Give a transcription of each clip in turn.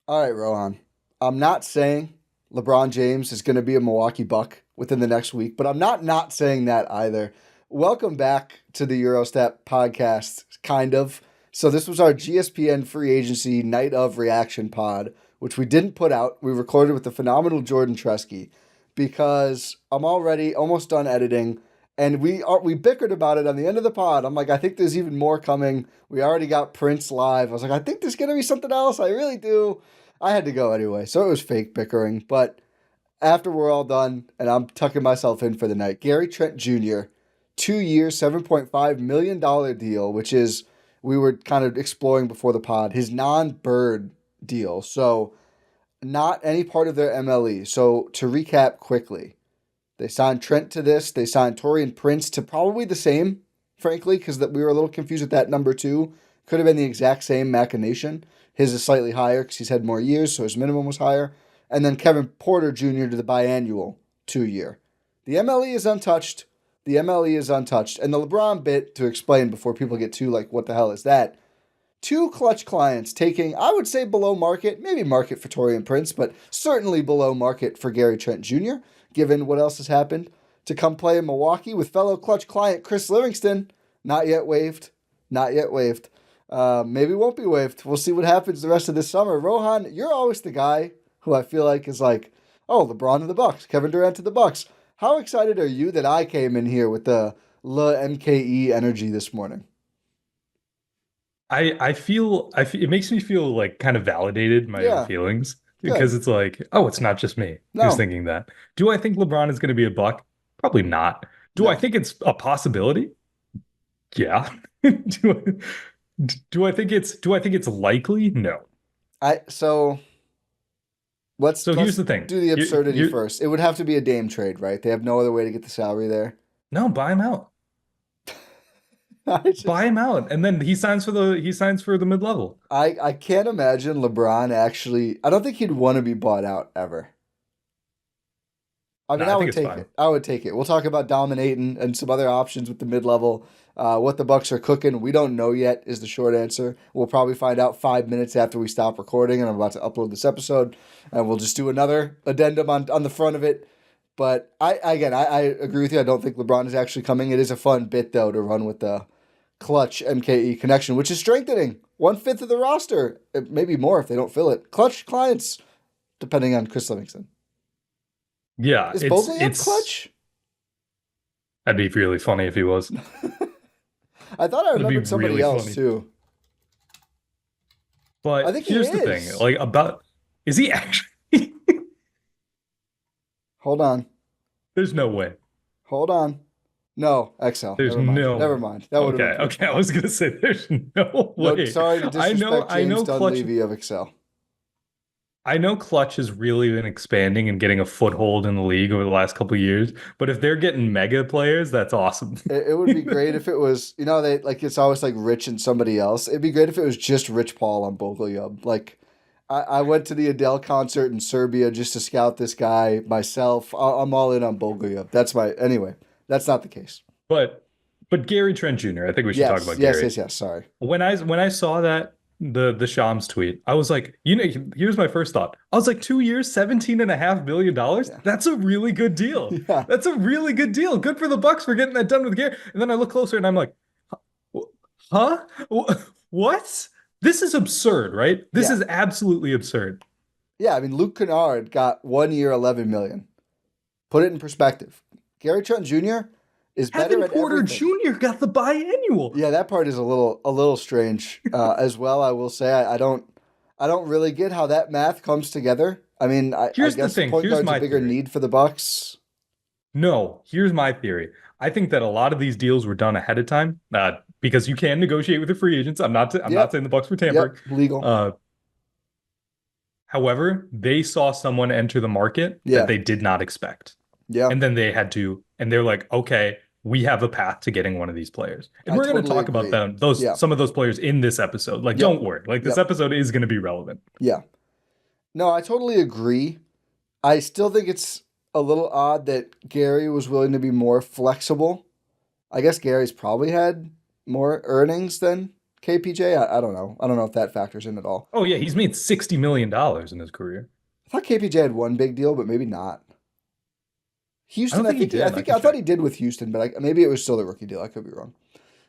All right, Rohan. I'm not saying LeBron James is going to be a Milwaukee Buck within the next week, but I'm not saying that either. Welcome back to the Eurostat podcast, kind of. So this was our GSPN free agency night of reaction pod, which we didn't put out. We recorded with the phenomenal Jordan Treske because I'm already almost done editing, and we bickered about it on the end of the pod. I'm like, I think there's even more coming. We already got Prince live. I was like, I think there's gonna be something else. I really do. I had to go anyway, so it was fake bickering. But after we're all done, and I'm tucking myself in for the night, Gary Trent Jr., 2 years, $7.5 million deal, which is, we were kind of exploring before the pod, his non-bird deal. So not any part of their MLE. So to recap quickly, they signed Trent to this. They signed Taurean Prince to probably the same, frankly, because we were a little confused with that number two. Could have been the exact same machination. His is slightly higher because he's had more years, so his minimum was higher. And then Kevin Porter Jr. to the biannual 2 year. The MLE is untouched. The MLE is untouched. And the LeBron bit, to explain before people get too like, what the hell is that? Two clutch clients taking, I would say, below market, maybe market for Taurean Prince, but certainly below market for Gary Trent Jr., given what else has happened, to come play in Milwaukee with fellow clutch client Chris Livingston. Not yet waived. Not yet waived. Maybe won't be waived. We'll see what happens the rest of this summer. Rohan, you're always the guy who I feel like is like, oh, LeBron to the Bucks, Kevin Durant to the Bucks. How excited are you that I came in here with the MKE energy this morning? It makes me feel like kind of validated my own Yeah, feelings because good. it's like, oh, it's not just me who's No, thinking that. Do I think LeBron is going to be a Buck? Probably not. Do I no. think it's a possibility? Yeah. Do do I think it's likely? No. So let's So here's the thing. do the absurdity You first. It would have to be a Dame trade, right? They have no other way to get the salary there. no, buy him out. I Buy just him out. And then he signs for the mid-level. I can't imagine LeBron actually. I don't think he'd want to be bought out ever. I No, mean, I I think would it's take fine. it. I would take it. We'll talk about dominating and some other options with the mid level. What the Bucks are cooking, we don't know yet. Is the short answer. We'll probably find out 5 minutes after we stop recording, and I'm about to upload this episode, and we'll just do another addendum on the front of it. But I agree with you. I don't think LeBron is actually coming. It is a fun bit though to run with the clutch MKE connection, which is strengthening 1/5 of the roster, maybe more if they don't fill it. Clutch clients, depending on Chris Livingston. Yeah, Is it's Bogley up it's clutch? that'd be really funny if he was. I thought I That'd be remembered somebody really else funny. too. I But think he here's the thing, is. like about is he actually? Hold on. There's no way. Hold on. No, XL. There's Never mind. no Never way. mind. That would have been Okay, pretty okay. I funny. was gonna say there's no No, way. sorry to I know, disrespect I James know Clutch, Dunleavy of Excel. I know Clutch has really been expanding and getting a foothold in the league over the last couple of years. But if they're getting mega players, that's awesome. It would be great if it was, they like it's always like Rich and somebody else. It'd be great if it was just Rich Paul on Bogolyub. Like I went to the Adele concert in Serbia just to scout this guy myself. I'm all in on Bogolyub. That's my anyway. That's not the case. But but Gary Trent Jr., I think we should talk Yes, about yes, Gary. yes, yes. Sorry. When I saw that the Shams tweet, I was like, here's my first thought. I was like, 2 years, $17.5 million. Yeah. That's a really good deal. Yeah. That's a really good deal. Good for the Bucks for getting that done with Gary. And then I look closer and I'm like, huh? What? This is absurd, right? This Yeah. is absolutely absurd. Yeah. I mean, Luke Kennard got 1 year, 11 million. Put it in perspective. Gary Trent Jr. is better Kevin at Porter everything. Jr. got the biannual. Yeah, that part is a little strange as well. I will say I don't really get how that math comes together. I mean, I Here's the guess thing. point Here's guard's a my bigger theory. need for the Bucks. No, here's my theory. I think that a lot of these deals were done ahead of time, because you can negotiate with the free agents. I'm not Yep, saying the Bucks were tampering. yep, legal. Uh, However, they saw someone enter the market that Yeah, they did not expect. yeah, And then and they're like, okay, we have a path to getting one of these players. And I we're going to totally talk about agree. them, those Yeah, some of those players in this episode. Like, yep, don't worry. Like this yep, episode is going to be relevant. yeah. No, I totally agree. I still think it's a little odd that Gary was willing to be more flexible. I guess Gary's probably had more earnings than KPJ? I don't know. I don't know if that factors in at all. Oh yeah, he's made $60 million in his career. I thought KPJ had one big deal, but maybe not. I Houston, don't think he I did. I think can I thought check. he did with Houston, but maybe it was still the rookie deal. I could be wrong.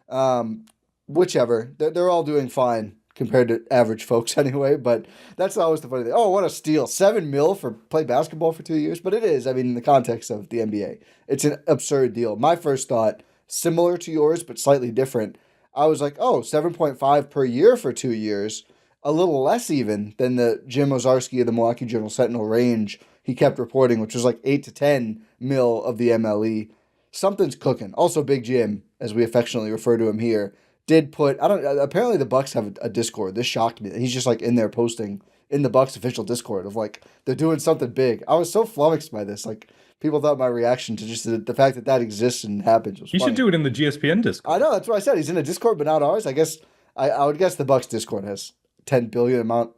Um, Whichever, they're all doing fine compared to average folks anyway. But that's always the funny thing. Oh, what a steal! 7 mil for play basketball for 2 years, but it is. I mean, in the context of the NBA, it's an absurd deal. My first thought, similar to yours but slightly different. I was like, oh, 7.5 per year for 2 years, a little less even than the Jim Ozarski of the Milwaukee Journal Sentinel range he kept reporting, which was like 8 to 10 mil of the MLE. Something's cooking. Also, Big Jim, as we affectionately refer to him here, did put I don't apparently the Bucks have a Discord. This shocked me. He's just like in there posting in the Bucks official Discord of like they're doing something big. I was so flummoxed by this. Like people thought my reaction to just the fact that exists and happens was He should funny. do it in the GSPN I Discord. know that's what I said. He's in a Discord, but not ours. I guess I would guess the Bucks Discord has 10 billion amount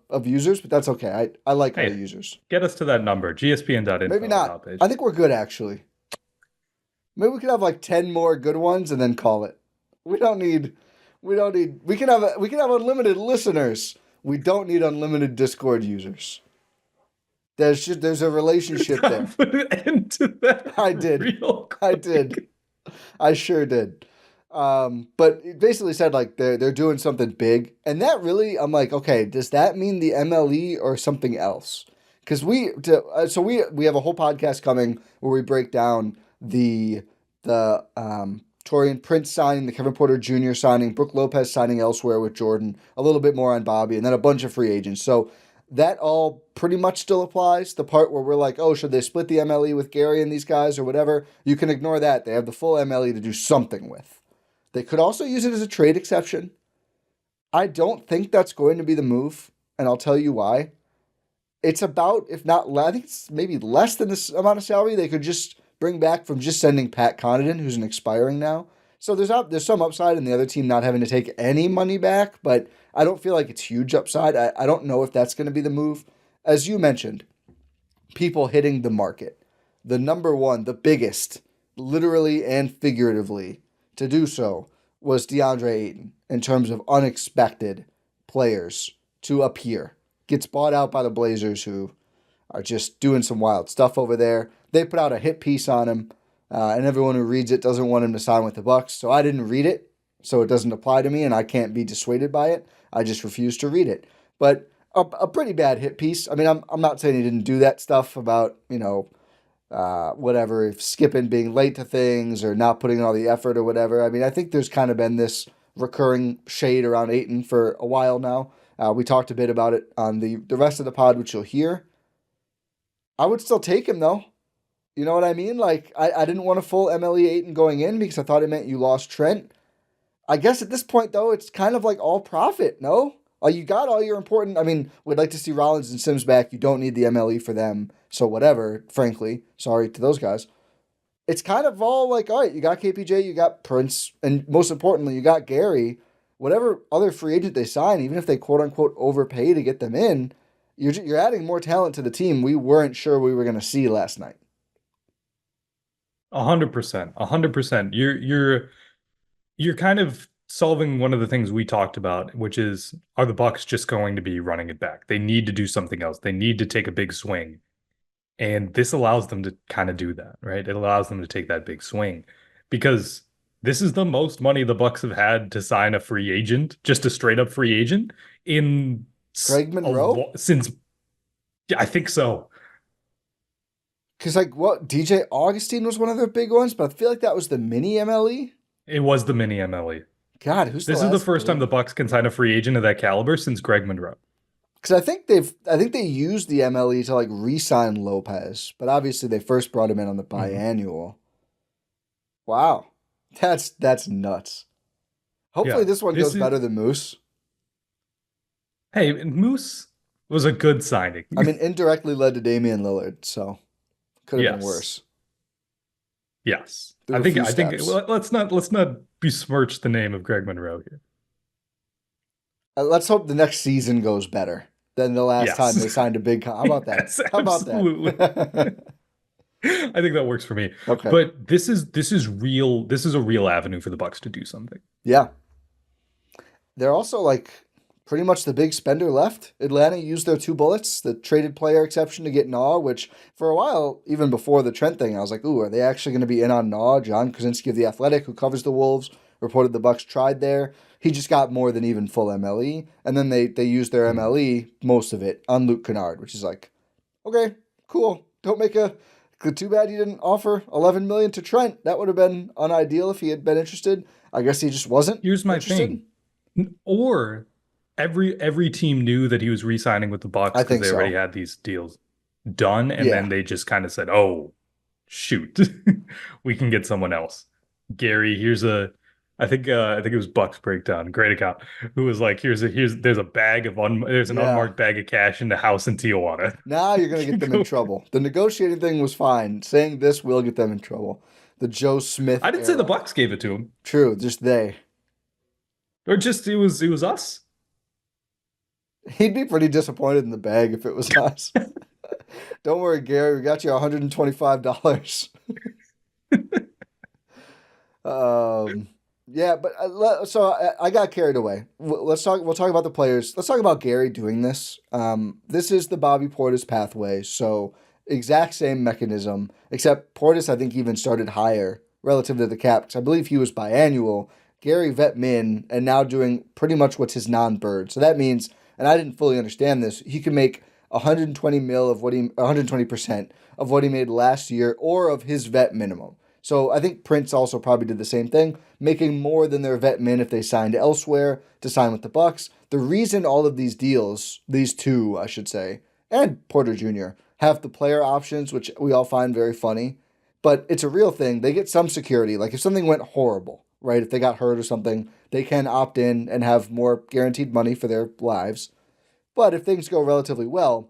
of users, but that's okay. I like our Hey, users. get us to that number. Maybe GSPN.info, our not. top page. I think we're good actually. Maybe we could have like 10 more good ones and then call it. We don't need we can have unlimited listeners. We don't need unlimited Discord users. There's a relationship there. Put an end to that I did. real I quick. did. I sure did. But it basically said like they're doing something big. And that really I'm like, okay, does that mean the MLE or something else? Because we have a whole podcast coming where we break down the Taurean Prince signing, the Kevin Porter Jr. signing, Brook Lopez signing elsewhere with Jordan, a little bit more on Bobby, and then a bunch of free agents. So that all pretty much still applies. The part where we're like, oh, should they split the MLE with Gary and these guys or whatever? You can ignore that. They have the full MLE to do something with. They could also use it as a trade exception. I don't think that's going to be the move, and I'll tell you why. It's about, if not, I think it's maybe less than this amount of salary they could just bring back from just sending Pat Connaughton, who's an expiring now. So there's some upside in the other team not having to take any money back, but I don't feel like it's huge upside. I don't know if that's going to be the move. As you mentioned, people hitting the market. The number one, the biggest, literally and figuratively, to do so was DeAndre Ayton in terms of unexpected players to appear. Gets bought out by the Blazers, who are just doing some wild stuff over there. They put out a hit piece on him, and everyone who reads it doesn't want him to sign with the Bucks. So I didn't read it, so it doesn't apply to me, and I can't be dissuaded by it. I just refuse to read it. But a pretty bad hit piece. I mean, I'm not saying he didn't do that stuff about whatever, if skipping being late to things or not putting in all the effort or whatever. I mean, I think there's kind of been this recurring shade around Ayton for a while now. We talked a bit about it on the rest of the pod, which you'll hear. I would still take him though. You know what I mean? Like I didn't want a full MLE Ayton going in because I thought it meant you lost Trent. I guess at this point though, it's kind of like all profit. No, you got all your important. I mean, we'd like to see Rollins and Sims back. You don't need the MLE for them, so whatever. Frankly, sorry to those guys. It's kind of all like, all right, you got KPJ, you got Prince, and most importantly, you got Gary. Whatever other free agent they sign, even if they quote unquote overpay to get them in, you're adding more talent to the team we weren't sure we were going to see last night. 100%. 100%. You're kind of solving one of the things we talked about, which is, are the Bucks just going to be running it back? They need to do something else. They need to take a big swing. And this allows them to kind of do that, right? It allows them to take that big swing because this is the most money the Bucks have had to sign a free agent, just a straight up free agent in Greg Monroe? since yeah, I think so. Because like what DJ Augustine was one of their big ones, but I feel like that was the mini MLE. It was the mini MLE. God, who's This is the first time the Bucks can sign a free agent of that caliber since Greg Monroe. Because I think they used the MLE to like re-sign Lopez, but obviously they first brought him in on the biannual. Wow, that's nuts. Hopefully Yeah, this one goes better than Moose. Hey, Moose was a good signing. I mean, indirectly led to Damian Lillard, so could have been Yes. worse. Yes. There were I think steps. let's not besmirch the name of Greg Monroe here. Let's hope the next season goes better than the last Yes. time they signed a big. How about that? Yes, How about absolutely. that? I think that works for me. Okay. But this is real. This is a real avenue for the Bucks to do something. Yeah. they're also like pretty much the big spender left. Atlanta used their two bullets, the traded player exception to get Naw, which for a while, even before the Trent thing, I was like, ooh, are they actually going to be in on Naw? John Krasinski of The Athletic, who covers the Wolves, reported the Bucks tried there. He just got more than even full MLE. And then they used their Mhm. MLE, most of it, on Luke Kennard, which is like, okay, cool. Don't make a. Too bad you didn't offer 11 million to Trent. That would have been unideal if he had been interested. I guess he just wasn't Here's my interested. thing. Or every team knew that he was re-signing with the Bucks I because think they already so. had these deals done, and Yeah. then they just kind of said, "Oh, shoot, we can get someone else." Gary, here's a I think it was Bucks Breakdown, great account, who was like, here's there's a bag of there's an Yeah. unmarked bag of cash in the house in Tijuana. Now you're going to get them in Go- trouble. The negotiating thing was fine. Saying this will get them in trouble. The Joe Smith I didn't say the era. Bucks gave it to him, True, just they. or just it was us. He'd be pretty disappointed in the bag if it was us. Don't worry, Gary. We got you $125. Um, yeah, but I got carried away. Let's talk. We'll talk about the players. Let's talk about Gary doing this. This is the Bobby Portis pathway. So exact same mechanism, except Portis I think even started higher relative to the cap because I believe he was biannual. Gary vet min and now doing pretty much what's his non-bird. So that means, and I didn't fully understand this, he can make 120 mil of what he 120% of what he made last year or of his vet minimum. So I think Prince also probably did the same thing, making more than their vet min if they signed elsewhere to sign with the Bucks. The reason all of these deals, these two, I should say, and Porter Jr. have the player options, which we all find very funny, but it's a real thing. They get some security. Like if something went horrible, right? If they got hurt or something, they can opt in and have more guaranteed money for their lives. But if things go relatively well,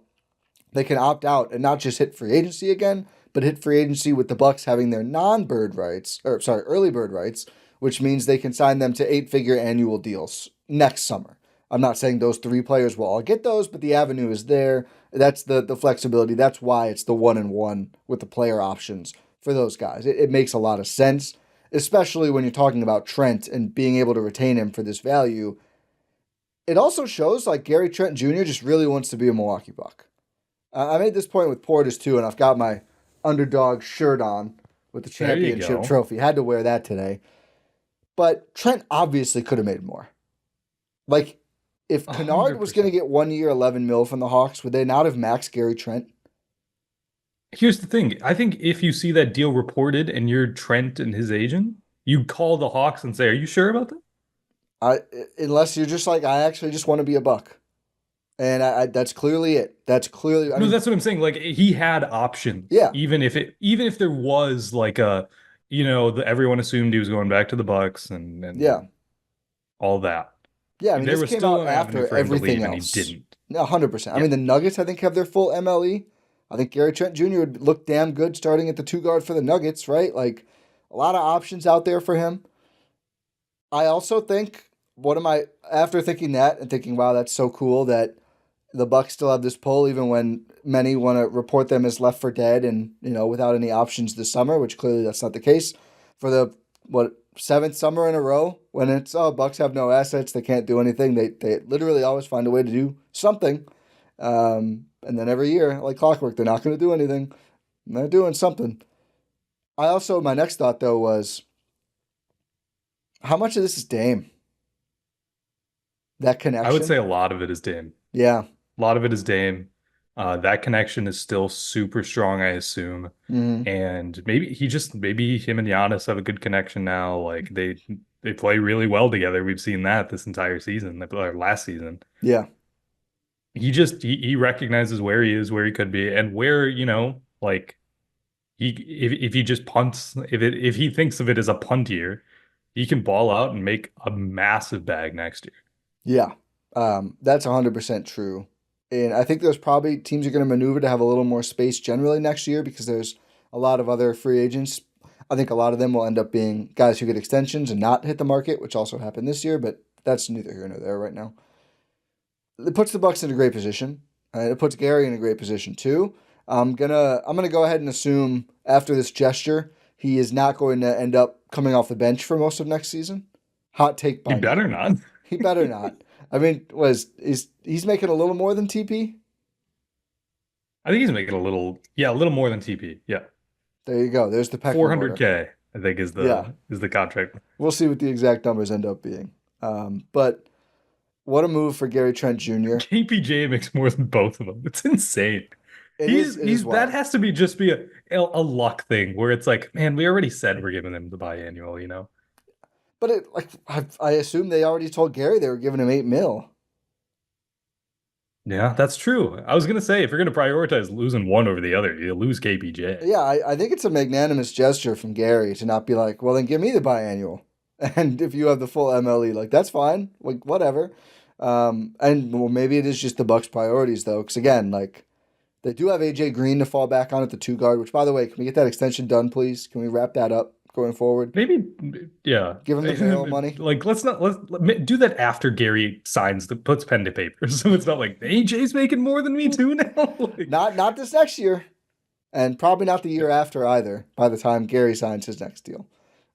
they can opt out and not just hit free agency again, but hit free agency with the Bucks having their non-bird rights, or sorry, early bird rights, which means they can sign them to 8-figure annual deals next summer. I'm not saying those three players will all get those, but the avenue is there. That's the flexibility. That's why it's the 1-and-1 with the player options for those guys. It makes a lot of sense, especially when you're talking about Trent and being able to retain him for this value. It also shows like Gary Trent Jr. just really wants to be a Milwaukee Buck. I made this point with Portis too, and I've got my underdog shirt on with the There you championship go. trophy. Had to wear that today. But Trent obviously could have made more. Like, if A Kennard hundred was going to percent. get 1 year, 11 mil from the Hawks, would they not have maxed Gary Trent? Here's the thing. I think if you see that deal reported and you're Trent and his agent, you call the Hawks and say, "Are you sure about that?" I Unless you're just like, I actually just want to be a Buck, and that's clearly it. That's clearly. I No, mean, that's what I'm saying. Like he had options, yeah, even if there was like a, everyone assumed he was going back to the Bucks yeah, and all that. yeah. I mean, There this was came still out an avenue after for him to everything leave, and he else. didn't. 100%. I Yeah. mean, the Nuggets, I think, have their full MLE. I think Gary Trent Jr. would look damn good starting at the two guard for the Nuggets, right? Like, a lot of options out there for him. I also think, after thinking that and thinking, wow, that's so cool that the Bucks still have this pull, even when many want to report them as left for dead and, without any options this summer, which clearly that's not the case. For the, seventh summer in a row, when it's, oh, Bucks have no assets, they can't do anything, they literally always find a way to do something. And then every year, like clockwork, they're not going to do anything. They're doing something. My next thought though was, how much of this is Dame? That I would say connection? a lot of it is Dame. Yeah. A lot of it is Dame. That connection is still super strong, I assume. Mm-hmm. And maybe him and Giannis have a good connection now. Like they play really well together. We've seen that this entire season, or last season. Yeah. He recognizes where he is, where he could be, and where, like if he just punts, if he thinks of it as a punt year, he can ball out and make a massive bag next year. Yeah. That's 100% true. And I think there's probably teams are going to maneuver to have a little more space generally next year because there's a lot of other free agents. I think a lot of them will end up being guys who get extensions and not hit the market, which also happened this year, but that's neither here nor there right now. It puts the Bucks in a great position. It puts Gary in a great position too. I'm gonna go ahead and assume after this gesture, he is not going to end up coming off the bench for most of next season. Hot take He by better me. not. He better not. I mean, he's making a little more than TP? I think he's making a little more than TP. Yeah. There you go. There's the pecking order. 400K, I think Yeah, is the contract. we'll see what the exact numbers end up being. But what a move for Gary Trent Jr. KPJ makes more than both of them. It's insane. It is He's that wild. has to be just be a luck thing where it's like, man, we already said we're giving him the biannual, you know? But I assume they already told Gary they were giving him 8 mil. Yeah, that's true. I was gonna say if you're gonna prioritize losing one over the other, you lose KPJ. Yeah, I think it's a magnanimous gesture from Gary to not be like, well, then give me the biannual. And if you have the full MLE, like that's fine, like whatever. And well, maybe it is just the Bucks' priorities though, because again, like they do have AJ Green to fall back on at the 2 guard. Which, by the way, can we get that extension done, please? Can we wrap that up going forward? Maybe, yeah. Give him the barrel money. Like, let's do that after Gary puts pen to paper, so it's not like AJ's making more than me too now. Like, Not this next year, and probably not the year after either. By the time Gary signs his next deal.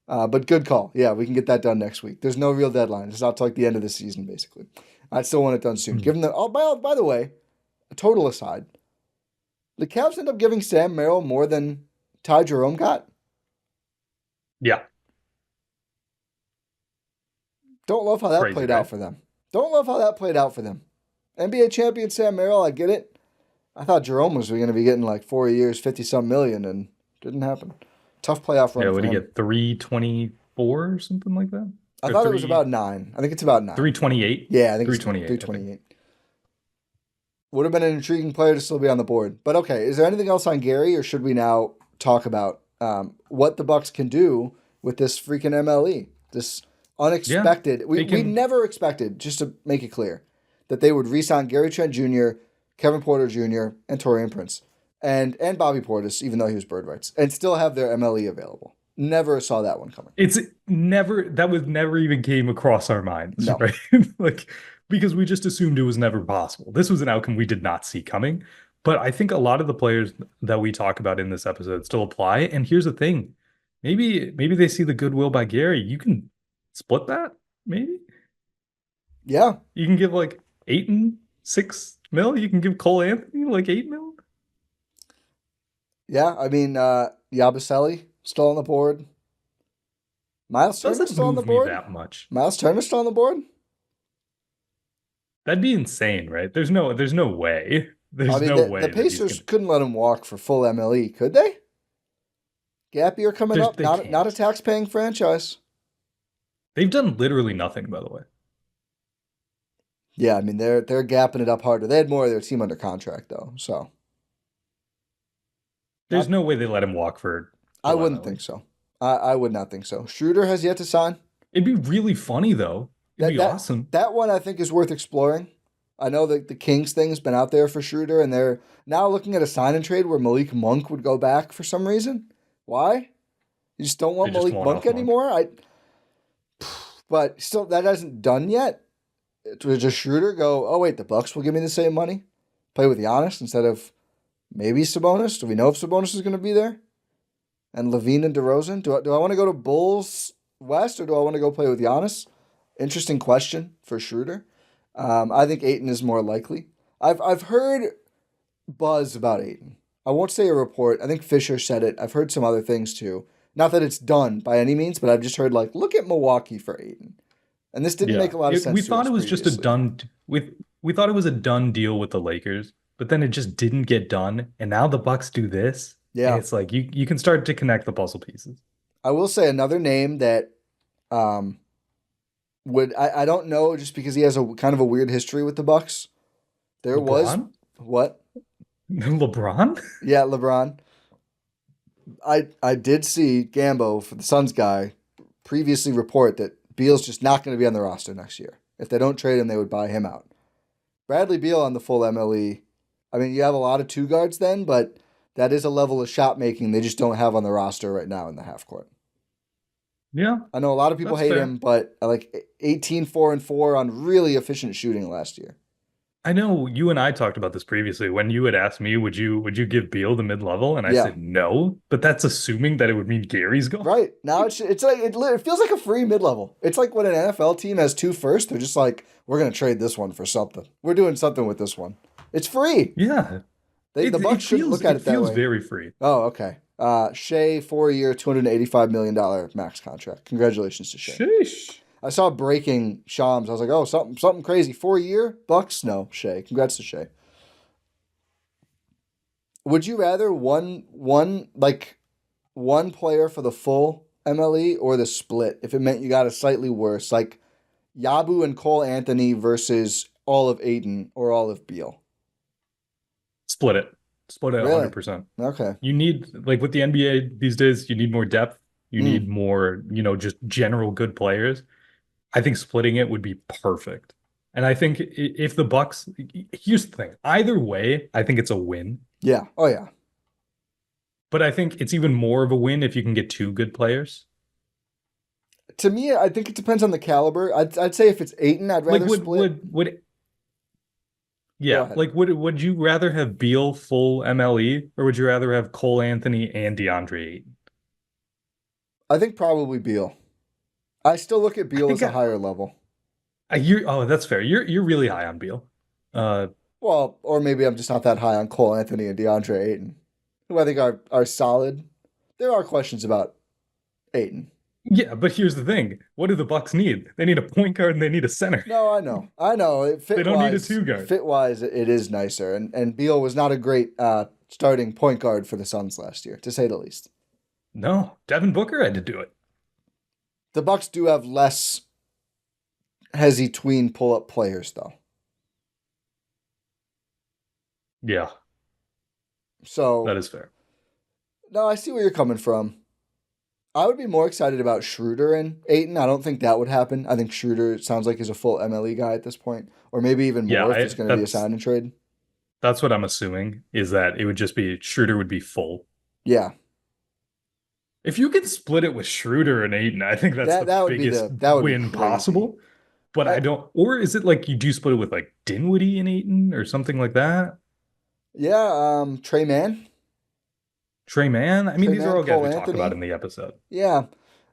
But good call. Yeah, we can get that done next week. There's no real deadline. It's not till like the end of the season, basically. I still want it done soon. Given the by the way, a total aside, the Cavs end up giving Sam Merrill more than Ty Jerome got. yeah, Don't love how that crazy, played right? out for them. Don't love how that played out for them. NBA champion Sam Merrill, I get it. I thought Jerome was going to be getting like 4 years, 50-some million, and didn't happen. Tough playoff run Yeah, for what do you him. get? 324 or something like that? I Or thought it was about 9. I think it's about 9. 328? Yeah, I think it's 328, I think. 328. Would have been an intriguing player to still be on the board. But okay, is there anything else on Gary, or should we now talk about what the Bucks can do with this freaking MLE? This Yeah, unexpected. they We can. never expected, just to make it clear, that they would re-sign Gary Trent Jr., Kevin Porter Jr., and Taurean Prince, and Bobby Portis, even though he was bird rights, and still have their MLE available. Never saw that one coming. It's never that was never even came across our minds, No. right? Like because we just assumed it was never possible. This was an outcome we did not see coming. But I think a lot of the players that we talk about in this episode still apply. And here's the thing. Maybe they see the goodwill by Gary. You can split that, maybe. Yeah. You can give like 8 and 6 mil. You can give Cole Anthony like 8 mil. Yeah. I mean, Yabusele still on the board. Miles Turner Doesn't still on the move me board. that much. Miles Turner still on the board. That'd be insane, right? There's no way. There's I mean, no way the that he's Pacers gonna. couldn't let him walk for full MLE, could they? Gap year coming up. They Not a can't. tax-paying franchise. They've done literally nothing, by the way. Yeah, I mean they're gapping it up harder. They had more of their team under contract though, so There's not, no way they let him walk for I full wouldn't MLE. think so. I would not think so. Schroeder has yet to sign. It'd be really funny though. It'd That be that awesome. that one I think is worth exploring. I know that the Kings thing's been out there for Schroeder, and they're now looking at a sign and trade where Malik Monk would go back for some reason. Why? You just don't want They just Malik want Monk off Monk. anymore? But still, that hasn't done yet. To just Schroeder go, oh wait, the Bucks will give me the same money, play with Giannis instead of maybe Sabonis. Do we know if Sabonis is going to be there? And Levine and DeRozan. Do I want to go to Bulls West, or do I want to go play with Giannis? Interesting question for Schroeder. I think Ayton is more likely. I've heard buzz about Ayton. I won't say a report. I think Fisher said it. I've heard some other things too. Not that it's done by any means, but I've just heard like, look at Milwaukee for Ayton. And this didn't Yeah. make a lot of sense We to thought us it was just a previously. we thought it was a done deal with the Lakers, but then it just didn't get done. And now the Bucks do this. Yeah. And it's like you can start to connect the puzzle pieces. I will say another name that I don't know just because he has a kind of a weird history with the Bucks. There was LeBron? what? LeBron? Yeah, LeBron. I did see Gambo for the Suns guy previously report that Beal's just not going to be on the roster next year. If they don't trade him, they would buy him out. Bradley Beal on the full MLE. I mean, you have a lot of 2 guards then, but that is a level of shot making they just don't have on the roster right now in the half court. Yeah. I know a lot of people That's hate fair. him, but like 18, 4, and 4 on really efficient shooting last year. I know you and I talked about this previously when you had asked me, would you give Beal the mid-level? And I Yeah. said no, but that's assuming that it would mean Gary's gone. Right. Now it's like it feels like a free mid-level. It's like when an NFL team has two first, they're just like, we're gonna trade this one for something. We're doing something with this one. It's free. Yeah. The Bucks shouldn't look at It it that feels way. very free. Oh, okay. Shea, 4 year, $285 million max contract. Congratulations to Shea. Sheesh. I saw breaking Shams. I was like, oh, something crazy. 4 year Bucks? No, Shea. Congrats to Shea. Would you rather one player for the full MLE or the split if it meant you got a slightly worse, like Yabu and Cole Anthony versus all of Aiden or all of Beal? Split it. Split it Really? 100%. Okay. You need, like with the NBA these days, you need more depth. You need Mm. more, just general good players. I think splitting it would be perfect. And I think if the Bucks, here's the thing, either way, I think it's a win. Yeah. Oh, yeah. But I think it's even more of a win if you can get two good players. To me, I think it depends on the caliber. I'd say if it's Aiton, I'd Like rather split. would Go yeah, ahead. like would you rather have Beal full MLE or would you rather have Cole Anthony and DeAndre Ayton? I think probably Beal. I still look at I Beal think as a higher level. oh, that's fair. You're really high on Beal. Uh Well, or maybe I'm just not that high on Cole Anthony and DeAndre Ayton, who I think are solid. There are questions about Ayton. yeah, but here's the thing. What do the Bucks need? They need a point guard and they need a center. No, I know. I know. They don't need a two guard. Fit wise, it is nicer. And Beal was not a great starting point guard for the Suns last year, to say the least. No, Devin Booker had to do it. The Bucks do have less hezzy tween pull up players though. Yeah, So that is fair. no, I see where you're coming from. I would be more excited about Schroeder and Ayton. I don't think that would happen. I think Schroeder sounds like he's a full MLE guy at this point, or maybe even Yeah, more if it's going to be a sign and trade. that's what I'm assuming is that it would just be Schroeder would be full. Yeah, If you can split it with Schroeder and Ayton, I think that's that the would be biggest that would be win crazy. possible. But I don't, or is it like you do split it with like Dinwiddie and Ayton or something like that? Yeah, Trey Mann. Trey Mann? I mean, Trey these Mann, are all guys Cole we talk Anthony. about in the episode. Yeah,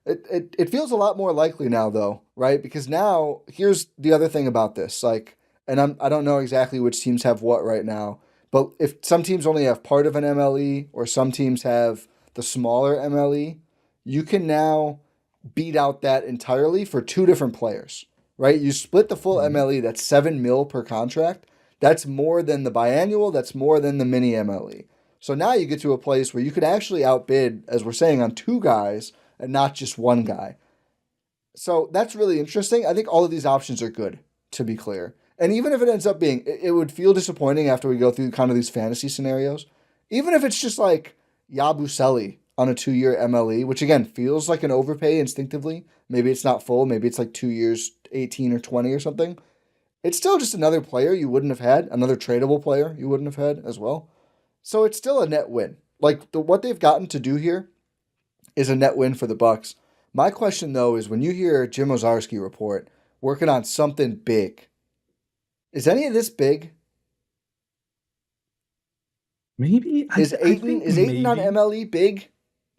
it feels a lot more likely now though, right? Because now here's the other thing about this, like, and I don't know exactly which teams have what right now, but if some teams only have part of an MLE or some teams have the smaller MLE, you can now beat out that entirely for two different players, right? You split the full Mhm. MLE, that's 7 mil per contract. That's more than the biannual, that's more than the mini MLE. So now you get to a place where you could actually outbid, as we're saying, on two guys and not just one guy. So that's really interesting. I think all of these options are good, to be clear. And even if it ends up being, it would feel disappointing after we go through kind of these fantasy scenarios. Even if it's just like Yabusele on a 2 year MLE, which again feels like an overpay instinctively. Maybe it's not full. Maybe it's like 2 years, 18 or 20 or something. It's still just another player you wouldn't have had, another tradable player you wouldn't have had as well. So it's still a net win. Like what they've gotten to do here is a net win for the Bucks. My question though is when you hear Jim Ozarski report working on something big, is any of this big? Maybe Is I Aiton think is Aiton on maybe MLE big?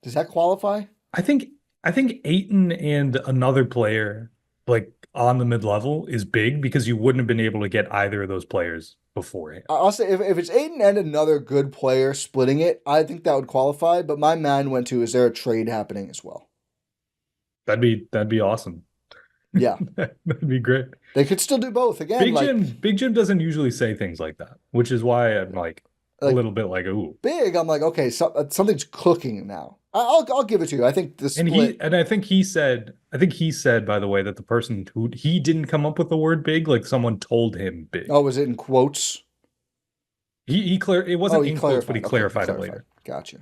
Does that qualify? I think I think Ayton and another player like on the mid level is big because you wouldn't have been able to get either of those players beforehand. I'll say if it's Aiton and another good player splitting it, I think that would qualify. But my mind went to, is there a trade happening as well? That'd be awesome. Yeah, That'd be great. they could still do both. Again, Big Jim doesn't usually say things like that, which is why I'm like a like little bit like, ooh. big. I'm like, okay, something's cooking now. I'll give it to you. I think the And split. I think he said, by the way, that the person who he didn't come up with the word big, like someone told him big. Oh, was it in quotes? It Oh, wasn't he in quotes, clarified. but he Okay, clarified it later. Gotcha.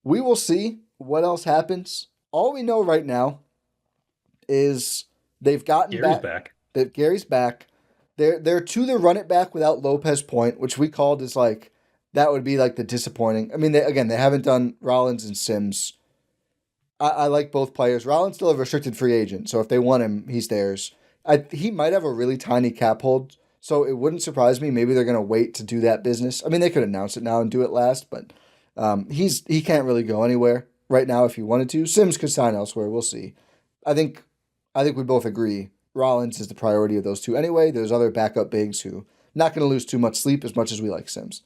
We will see what else happens. All we know right now is they've gotten Gary's back. back. That Gary's back. They're to the run it back without Lopez Point, which we called as like that would be like the disappointing. I mean, they haven't done Rollins and Sims. I like both players. Rollins still a restricted free agent, so if they want him, he's theirs. He might have a really tiny cap hold, So it wouldn't surprise me. Maybe they're going to wait to do that business. I mean, they could announce it now and do it last, but he can't really go anywhere right now if he wanted to. Sims could sign elsewhere. We'll see. I think I think we both agree Rollins is the priority of those two anyway. There's other backup bigs who not going to lose too much sleep as much as we like Sims.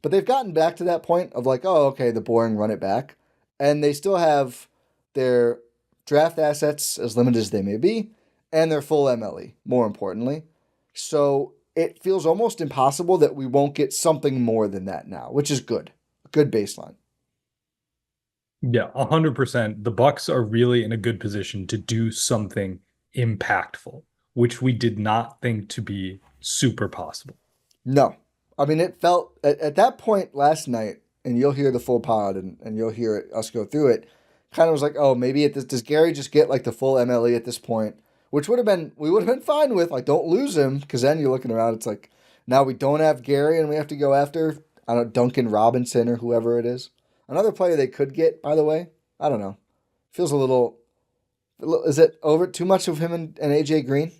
But they've gotten back to that point of like, oh, okay, the boring run it back. And they still have their draft assets, as limited as they may be, and their full MLE, more importantly. So it feels almost impossible that we won't get something more than that now, which is good. A good baseline. Yeah, 100%. The Bucks are really in a good position to do something impactful, which we did not think to be super possible. No. I mean, it felt at that point last night, and you'll hear the full pod and you'll hear us go through it, kind of was like, oh, maybe does Gary just get like the full MLE at this point? Which we would have been fine with. Like, don't lose him, because then you're looking around, it's like, now we don't have Gary and we have to go after, I don't know, Duncan Robinson or whoever it is. Another player they could get, by the way, I don't know. Feels is it over too much of him and AJ Green?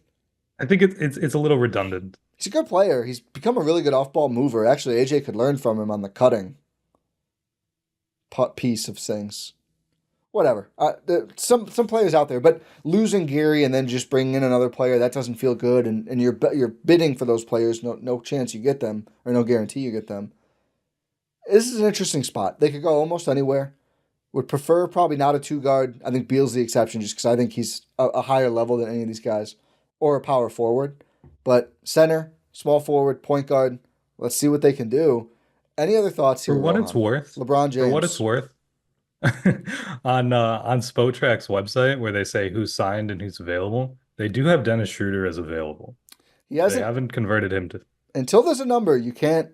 I think it's a little redundant. He's a good player. He's become a really good off-ball mover. Actually, AJ could learn from him on the cutting piece of things. Whatever. Some players out there, but losing Gary and then just bringing in another player, that doesn't feel good. And you're bidding for those players. No chance you get them, or no guarantee you get them. This is an interesting spot. They could go almost anywhere. Would prefer probably not a two guard. I think Beal's the exception, just because I think he's a higher level than any of these guys, or a power forward. But center, small forward, point guard. Let's see what they can do. Any other thoughts here? For what it's worth, LeBron James. For what it's worth, on Spotrac's website where they say who's signed and who's available, they do have Dennis Schroeder as available. They haven't converted him to. Until there's a number, you can't.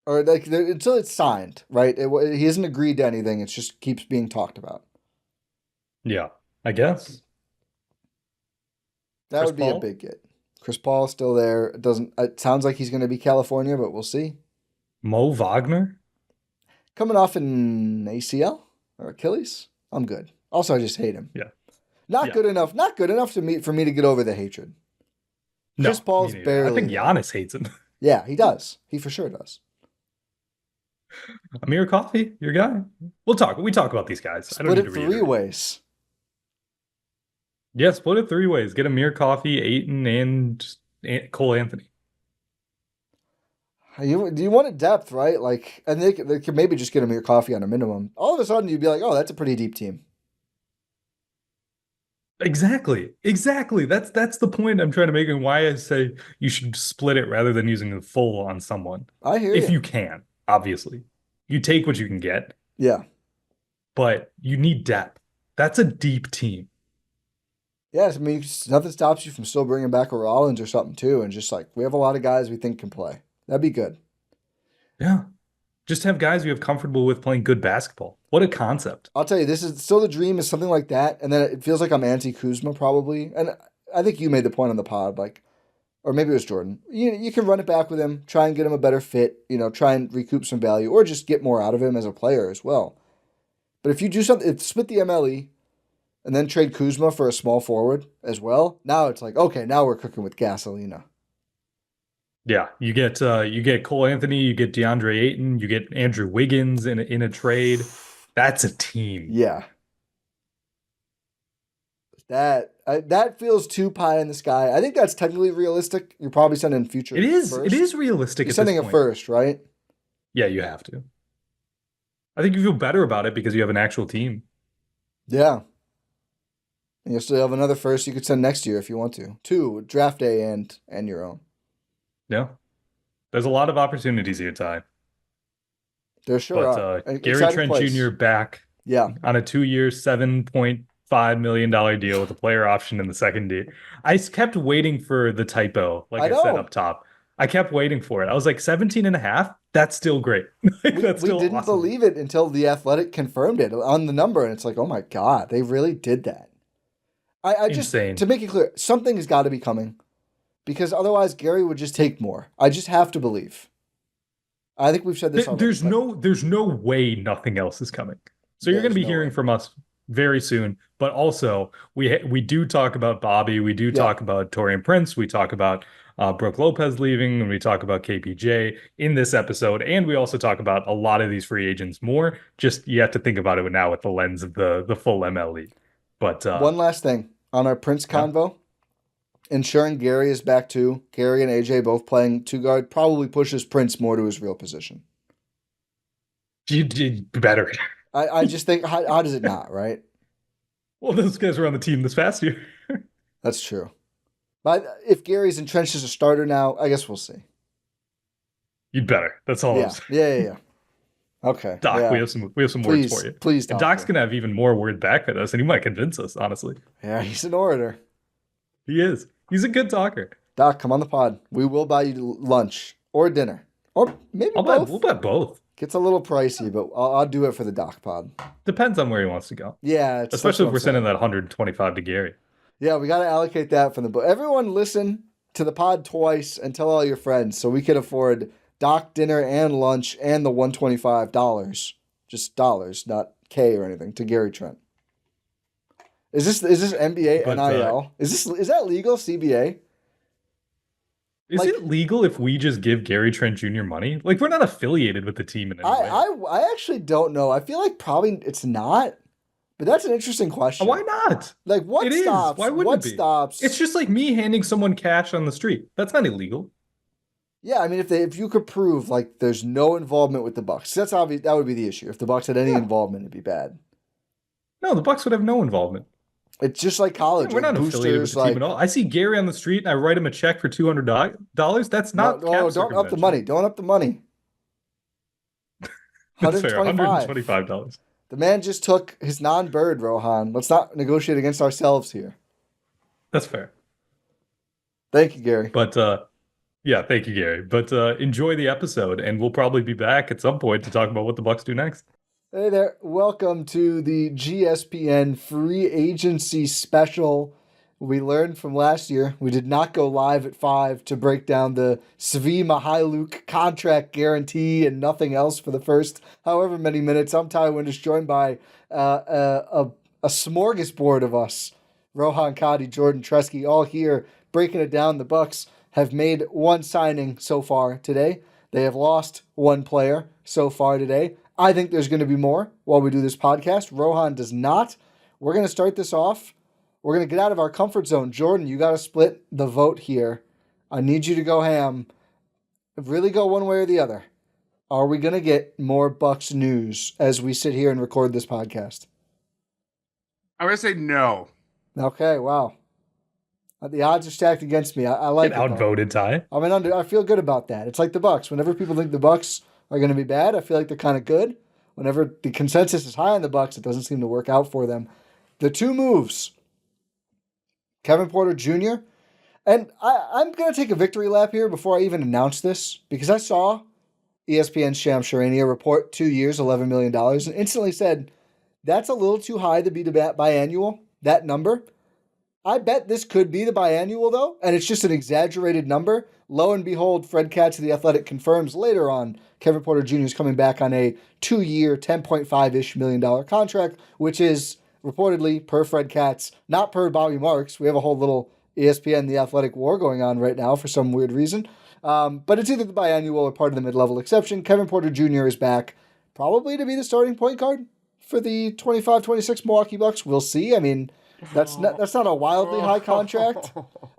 Or like until it's signed, right? He hasn't agreed to anything. It just keeps being talked about. Yeah, I guess. That would be a big get. Chris Paul is still there. It sounds like he's going to be California, but we'll see. Mo Wagner? Coming off an ACL or Achilles? I'm good. Also, I just hate him. Yeah. Not good enough for me to get over the hatred. Chris Paul's barely. I think Giannis hates him. Yeah, he does. He for sure does. Amir Coffey, your guy. We talk about these guys. Split it 3 ways. Yeah, split it 3 ways. Get Amir Coffey, Ayton, and Cole Anthony. Do you want it depth, right? Like, and they could maybe just get Amir Coffey on a minimum. All of a sudden, you'd be like, oh, that's a pretty deep team. Exactly. That's the point I'm trying to make, and why I say you should split it rather than using the full on someone. I hear you. If you can, obviously. You take what you can get. Yeah. But you need depth. That's a deep team. Yes, I mean, nothing stops you from still bringing back a Rollins or something, too, and just like, we have a lot of guys we think can play. That'd be good. Yeah. Just have guys you have comfortable with playing good basketball. What a concept. I'll tell you, this is still the dream is something like that. And then it feels like I'm anti-Kuzma probably. And I think you made the point on the pod, like, or maybe it was Jordan. You can run it back with him, try and get him a better fit, try and recoup some value, or just get more out of him as a player as well. But if you do something, split the MLE and then trade Kuzma for a small forward as well, now it's like, okay, now we're cooking with gasolina. Yeah, you get Cole Anthony, you get DeAndre Ayton, you get Andrew Wiggins in a trade. That's a team. Yeah. That feels too pie in the sky. I think that's technically realistic. You're probably sending future. It is. First. It is realistic. You're sending a first, right? Yeah, you have to. I think you feel better about it because you have an actual team. Yeah. And you'll still have another first you could send next year if you want to. 2, draft day and your own. Yeah. There's a lot of opportunities here, Ty. There sure are. Gary Trent Jr. back. Yeah. On a 2-year, $7.5 million deal with a player option in the second year. I kept waiting for the typo, like I said up top. I kept waiting for it. I was like, 17 and a half? That's still great. That's still we didn't awesome. believe it until The Athletic confirmed it on the number, and it's like, oh my God, they really did that. I just, Insane. To make it clear, something has got to be coming. Because otherwise, Gary would just take more. I just have to believe. I think we've said this already. There's no way nothing else is coming. So you're going to be hearing from us very soon. But also, we do talk about Bobby, we do Yeah. talk about Taurean Prince, we talk about Brooke Lopez leaving, and we talk about KPJ in this episode, and we also talk about a lot of these free agents more. Just you have to think about it now with the lens of the full MLE. But One last thing on our Prince yeah, convo. Ensuring Gary is back too. Gary and AJ both playing two guard probably pushes Prince more to his real position. you did better. I just think, how does it not, right? Well, those guys were on the team this past year. That's true. But if Gary's entrenched as a starter now, I guess we'll see. You'd better. That's all I'm Yeah. saying. Yeah. Okay. Doc, yeah. we have some words for you. Please, And Doctor. Doc's gonna have even more word back at us, and he might convince us, honestly. Yeah, he's an orator. He is. He's a good talker. Doc, come on the pod. We will buy you lunch or dinner. Or maybe both. We'll bet both. Gets a little pricey, but I'll do it for the Doc pod. Depends on where he wants to go. Yeah. Especially if we're sending that 125 to Gary. Yeah, we got to allocate that from the book. Everyone listen to the pod twice and tell all your friends so we can afford Doc dinner and lunch and the $125. Just dollars, not K or anything, to Gary Trent. Is this NBA But, NIL? Is that legal, CBA? Is Like- it legal if we just give Gary Trent Jr. money? Like, we're not affiliated with the team in any way. I actually don't know. I feel like probably it's not. But that's an interesting question. Why not? Like what It is. stops? Why wouldn't what it be? stops? It's just like me handing someone cash on the street. That's not illegal. Yeah, I mean, if you could prove like there's no involvement with the Bucks, that's obvious. That would be the issue. If the Bucks had any involvement, it'd be bad. No, the Bucks would have no involvement. It's just like college. We're like not affiliated with the team at all. I see Gary on the street and I write him a check for $200. That's not no, cap don't up the circumvention. money. Don't up the money. That's fair. $125. $125. The man just took his non-bird, Rohan. Let's not negotiate against ourselves here. That's fair. Thank you, Gary. But yeah, thank you, Gary. But enjoy the episode, and we'll probably be back at some point to talk about what the Bucks do next. Hey there. Welcome to the GSPN free agency special. We learned from last year we did not go live at 5 to break down the Svi Mihailuk contract guarantee and nothing else for the first however many minutes. I'm Ty Windisch, joined by a smorgasbord of us. Rohan, Katti, Jordan Treske, all here breaking it down. The Bucks have made one signing so far today. They have lost one player so far today. I think there's going to be more while we do this podcast. Rohan does not. We're going to start this off. We're going to get out of our comfort zone. Jordan, you got to split the vote here. I need you to go ham. Really go one way or the other. Are we going to get more Bucks news as we sit here and record this podcast? I'm going to say no. Okay, wow. The odds are stacked against me. I like Get it. outvoted, Ty. I feel good about that. It's like the Bucks. Whenever people think the Bucks are going to be bad, I feel like they're kind of good. Whenever the consensus is high on the Bucks, it doesn't seem to work out for them. The two moves, Kevin Porter Jr., and I'm going to take a victory lap here before I even announce this, because I saw ESPN's Shams Charania report 2 years, $11 million, and instantly said, that's a little too high to be biannual, that number. I bet this could be the biannual, though, and it's just an exaggerated number. Lo and behold, Fred Katz of The Athletic confirms later on Kevin Porter Jr. is coming back on a 2-year, $10.5-ish million contract, which is reportedly, per Fred Katz, not per Bobby Marks. We have a whole little ESPN The Athletic war going on right now for some weird reason. But it's either the biannual or part of the mid-level exception. Kevin Porter Jr. is back, probably to be the starting point guard for the 25-26 Milwaukee Bucks. We'll see. I mean, that's not a wildly high contract.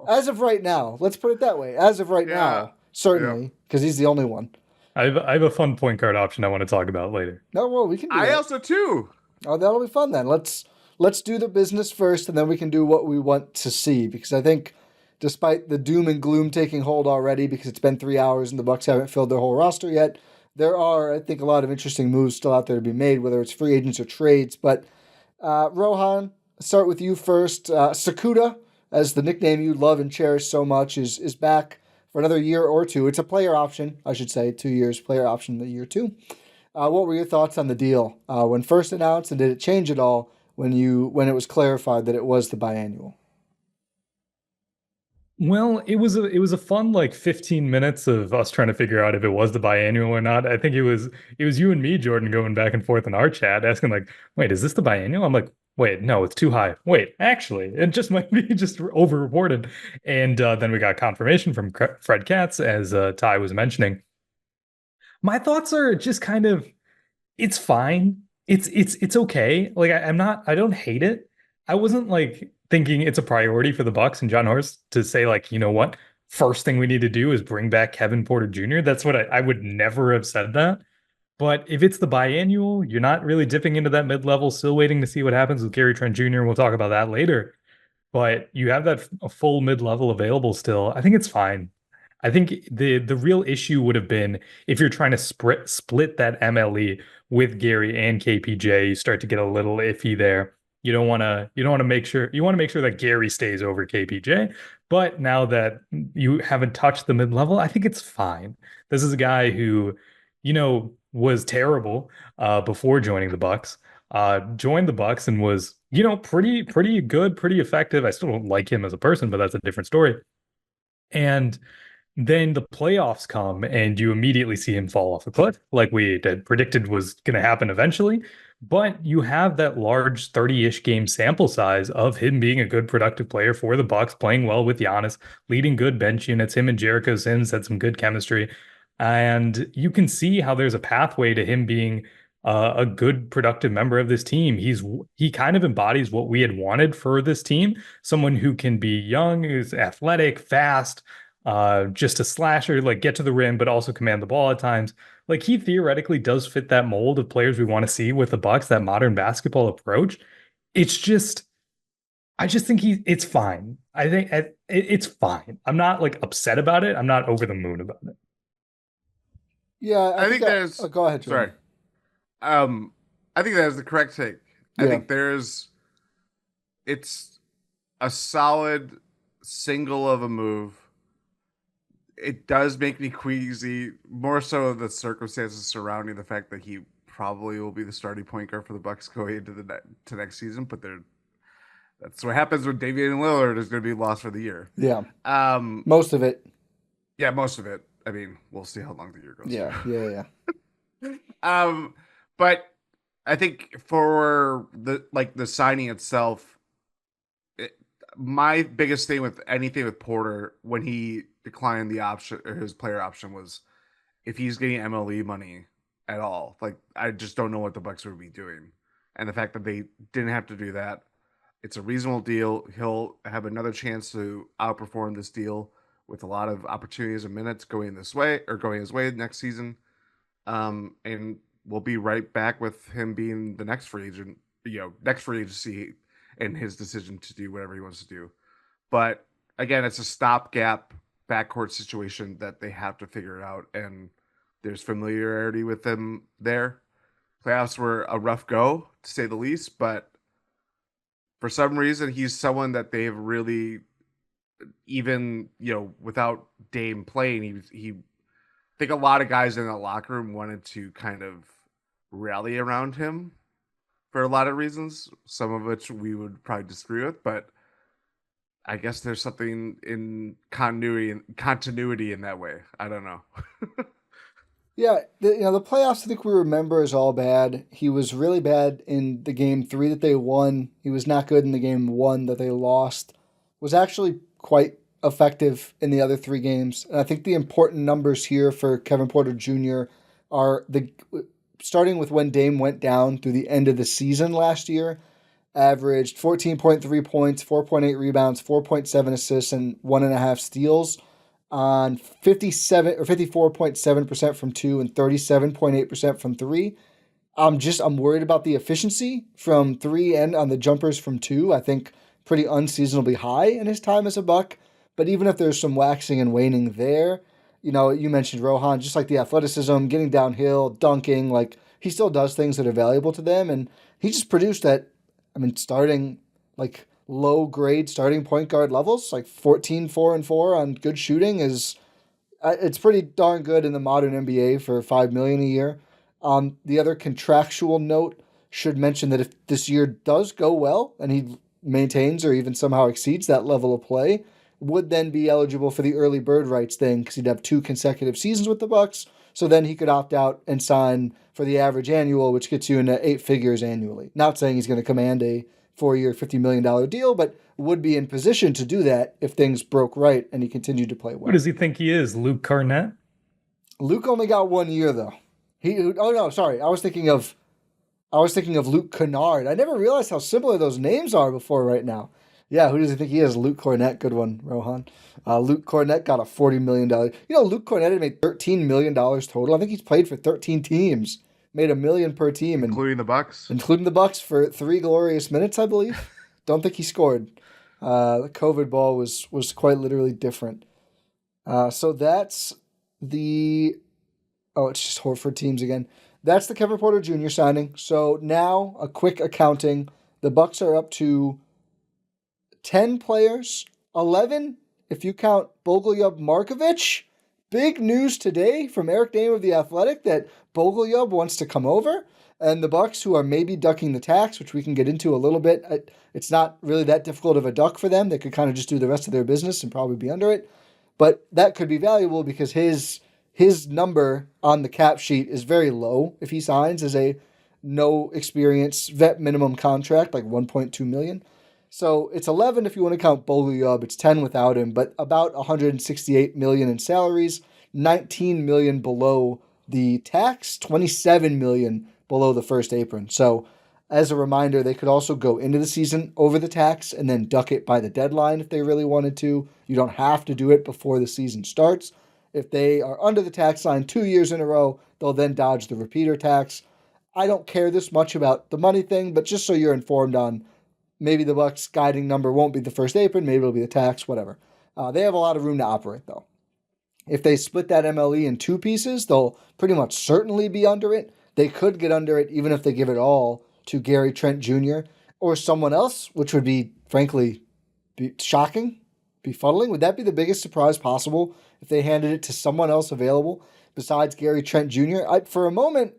As of right now, let's put it that way. As of right now, certainly, because he's the only one. I have a fun point guard option I want to talk about later. No, well, we can do I that. also too. Oh, that'll be fun then. Let's do the business first, and then we can do what we want to see. Because I think, despite the doom and gloom taking hold already, because it's been 3 hours and the Bucks haven't filled their whole roster yet, there are, I think, a lot of interesting moves still out there to be made, whether it's free agents or trades. But Rohan, start with you first. Sakuda, as the nickname you love and cherish so much, is back for another year or two. It's a player option, I should say, 2 years player option, the year two. What were your thoughts on the deal when first announced, and did it change at all when it was clarified that it was the biannual? Well, it was a fun like 15 minutes of us trying to figure out if it was the biannual or not. I think it was you and me, Jordan, going back and forth in our chat asking like, wait, is this the biannual? I'm like, Wait, no, it's too high. Wait, actually, it just might be just over-reported. And then we got confirmation from Fred Katz, as Ty was mentioning. My thoughts are just kind of, it's fine. It's okay. Like I don't hate it. I wasn't like thinking it's a priority for the Bucks and John Horst to say like, you know what, first thing we need to do is bring back Kevin Porter Jr. That's what I would never have said that. But if it's the biannual, you're not really dipping into that mid-level, still waiting to see what happens with Gary Trent Jr. We'll talk about that later. But you have that a full mid-level available still. I think it's fine. I think the real issue would have been if you're trying to split that MLE with Gary and KPJ, you start to get a little iffy there. You don't want to make sure that Gary stays over KPJ. But now that you haven't touched the mid-level, I think it's fine. This is a guy who, was terrible before joining the Bucks. Joined the Bucks and was, pretty good, pretty effective. I still don't like him as a person, but that's a different story. And then the playoffs come and you immediately see him fall off a cliff, like we had predicted was going to happen eventually. But you have that large 30-ish game sample size of him being a good productive player for the Bucks, playing well with Giannis, leading good bench units. Him and Jericho Sims had some good chemistry. And you can see how there's a pathway to him being a good productive member of this team. He kind of embodies what we had wanted for this team, someone who can be young, who's athletic, fast, just a slasher, like get to the rim, but also command the ball at times. Like he theoretically does fit that mold of players we want to see with the Bucks, that modern basketball approach. It's just, I just think it's fine. I think it's fine. I'm not like upset about it. I'm not over the moon about it. Yeah, I think there's. Go ahead. Jordan. Sorry. I think that is the correct take. I think it's a solid single of a move. It does make me queasy, more so the circumstances surrounding the fact that he probably will be the starting point guard for the Bucks going into to next season. But that's what happens when Damian Lillard is going to be lost for the year. Yeah. Most of it. Yeah, most of it. I mean, we'll see how long the year goes. Yeah. But I think for the signing itself, my biggest thing with anything with Porter when he declined the option or his player option was if he's getting MLE money at all. Like I just don't know what the Bucks would be doing, and the fact that they didn't have to do that, it's a reasonable deal. He'll have another chance to outperform this deal with a lot of opportunities and minutes going his way next season. And we'll be right back with him being the next free agent, next free agency and his decision to do whatever he wants to do. But again, it's a stopgap backcourt situation that they have to figure it out. And there's familiarity with them there. Playoffs were a rough go, to say the least, but for some reason, he's someone that they've really, even, without Dame playing, I think a lot of guys in that locker room wanted to kind of rally around him for a lot of reasons, some of which we would probably disagree with, but I guess there's something in continuity in that way. I don't know. Yeah, the playoffs I think we remember is all bad. He was really bad in the game 3 that they won. He was not good in the game 1 that they lost. Was actually quite effective in the other 3 games. And I think the important numbers here for Kevin Porter Jr. are starting with when Dame went down through the end of the season last year, averaged 14.3 points, 4.8 rebounds, 4.7 assists, and 1.5 steals on 54.7% from 2 and 37.8% from 3. I'm worried about the efficiency from 3 and on the jumpers from 2. I think pretty unseasonably high in his time as a Buck. But even if there's some waxing and waning there, you mentioned Rohan, just like the athleticism, getting downhill, dunking, like he still does things that are valuable to them. And he just produced starting like low grade starting point guard levels, like 14, 4 and 4 on good shooting it's pretty darn good in the modern NBA for $5 million a year. The other contractual note should mention that if this year does go well and he maintains or even somehow exceeds that level of play, would then be eligible for the early bird rights thing because he'd have 2 consecutive seasons with the Bucks. So then he could opt out and sign for the average annual, which gets you into 8 figures annually. Not saying he's going to command a 4-year, $50 million deal, but would be in position to do that if things broke right and he continued to play well. Who does he think he is? Luke Cornett? Luke only got 1 year though. I was thinking of Luke Kennard. I never realized how similar those names are before right now. Yeah, who does he think he is? Luke Cornett. Good one, Rohan. Luke Cornett got a $40 million. Luke Cornett had made $13 million total. I think he's played for 13 teams. Made $1 million per team. Including the Bucks? Including the Bucks for 3 glorious minutes, I believe. Don't think he scored. The COVID ball was quite literally different. So that's the... Oh, it's just Horford teams again. That's the Kevin Porter Jr. signing. So now a quick accounting. The Bucks are up to 10 players, 11 if you count Bogolyub Markovic. Big news today from Eric Dame of The Athletic that Bogolyub wants to come over. And the Bucks, who are maybe ducking the tax, which we can get into a little bit, it's not really that difficult of a duck for them. They could kind of just do the rest of their business and probably be under it. But that could be valuable because his number on the cap sheet is very low if he signs as a no experience vet minimum contract, like $1.2 million. So it's 11 if you want to count Bogolyub. It's 10 without him, but about $168 million in salaries, $19 million below the tax, $27 million below the first apron. So as a reminder, they could also go into the season over the tax and then duck it by the deadline if they really wanted to. You don't have to do it before the season starts. If they are under the tax line 2 years in a row, they'll then dodge the repeater tax. I don't care this much about the money thing, but just so you're informed on maybe the Bucks' guiding number won't be the first apron, maybe it'll be the tax, whatever. They have a lot of room to operate, though. If they split that MLE in 2 pieces, they'll pretty much certainly be under it. They could get under it even if they give it all to Gary Trent Jr. or someone else, which would be, frankly, shocking, befuddling. Would that be the biggest surprise possible if they handed it to someone else available besides Gary Trent Jr.? For a moment,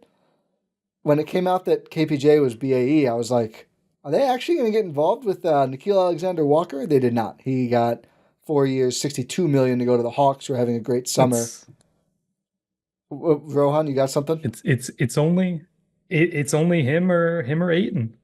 when it came out that KPJ was BAE, I was like, are they actually going to get involved with Nickeil Alexander-Walker? They did not. He got 4 years, $62 million to go to the Hawks, who are having a great summer. Rohan, you got something? It's only him or Ayton.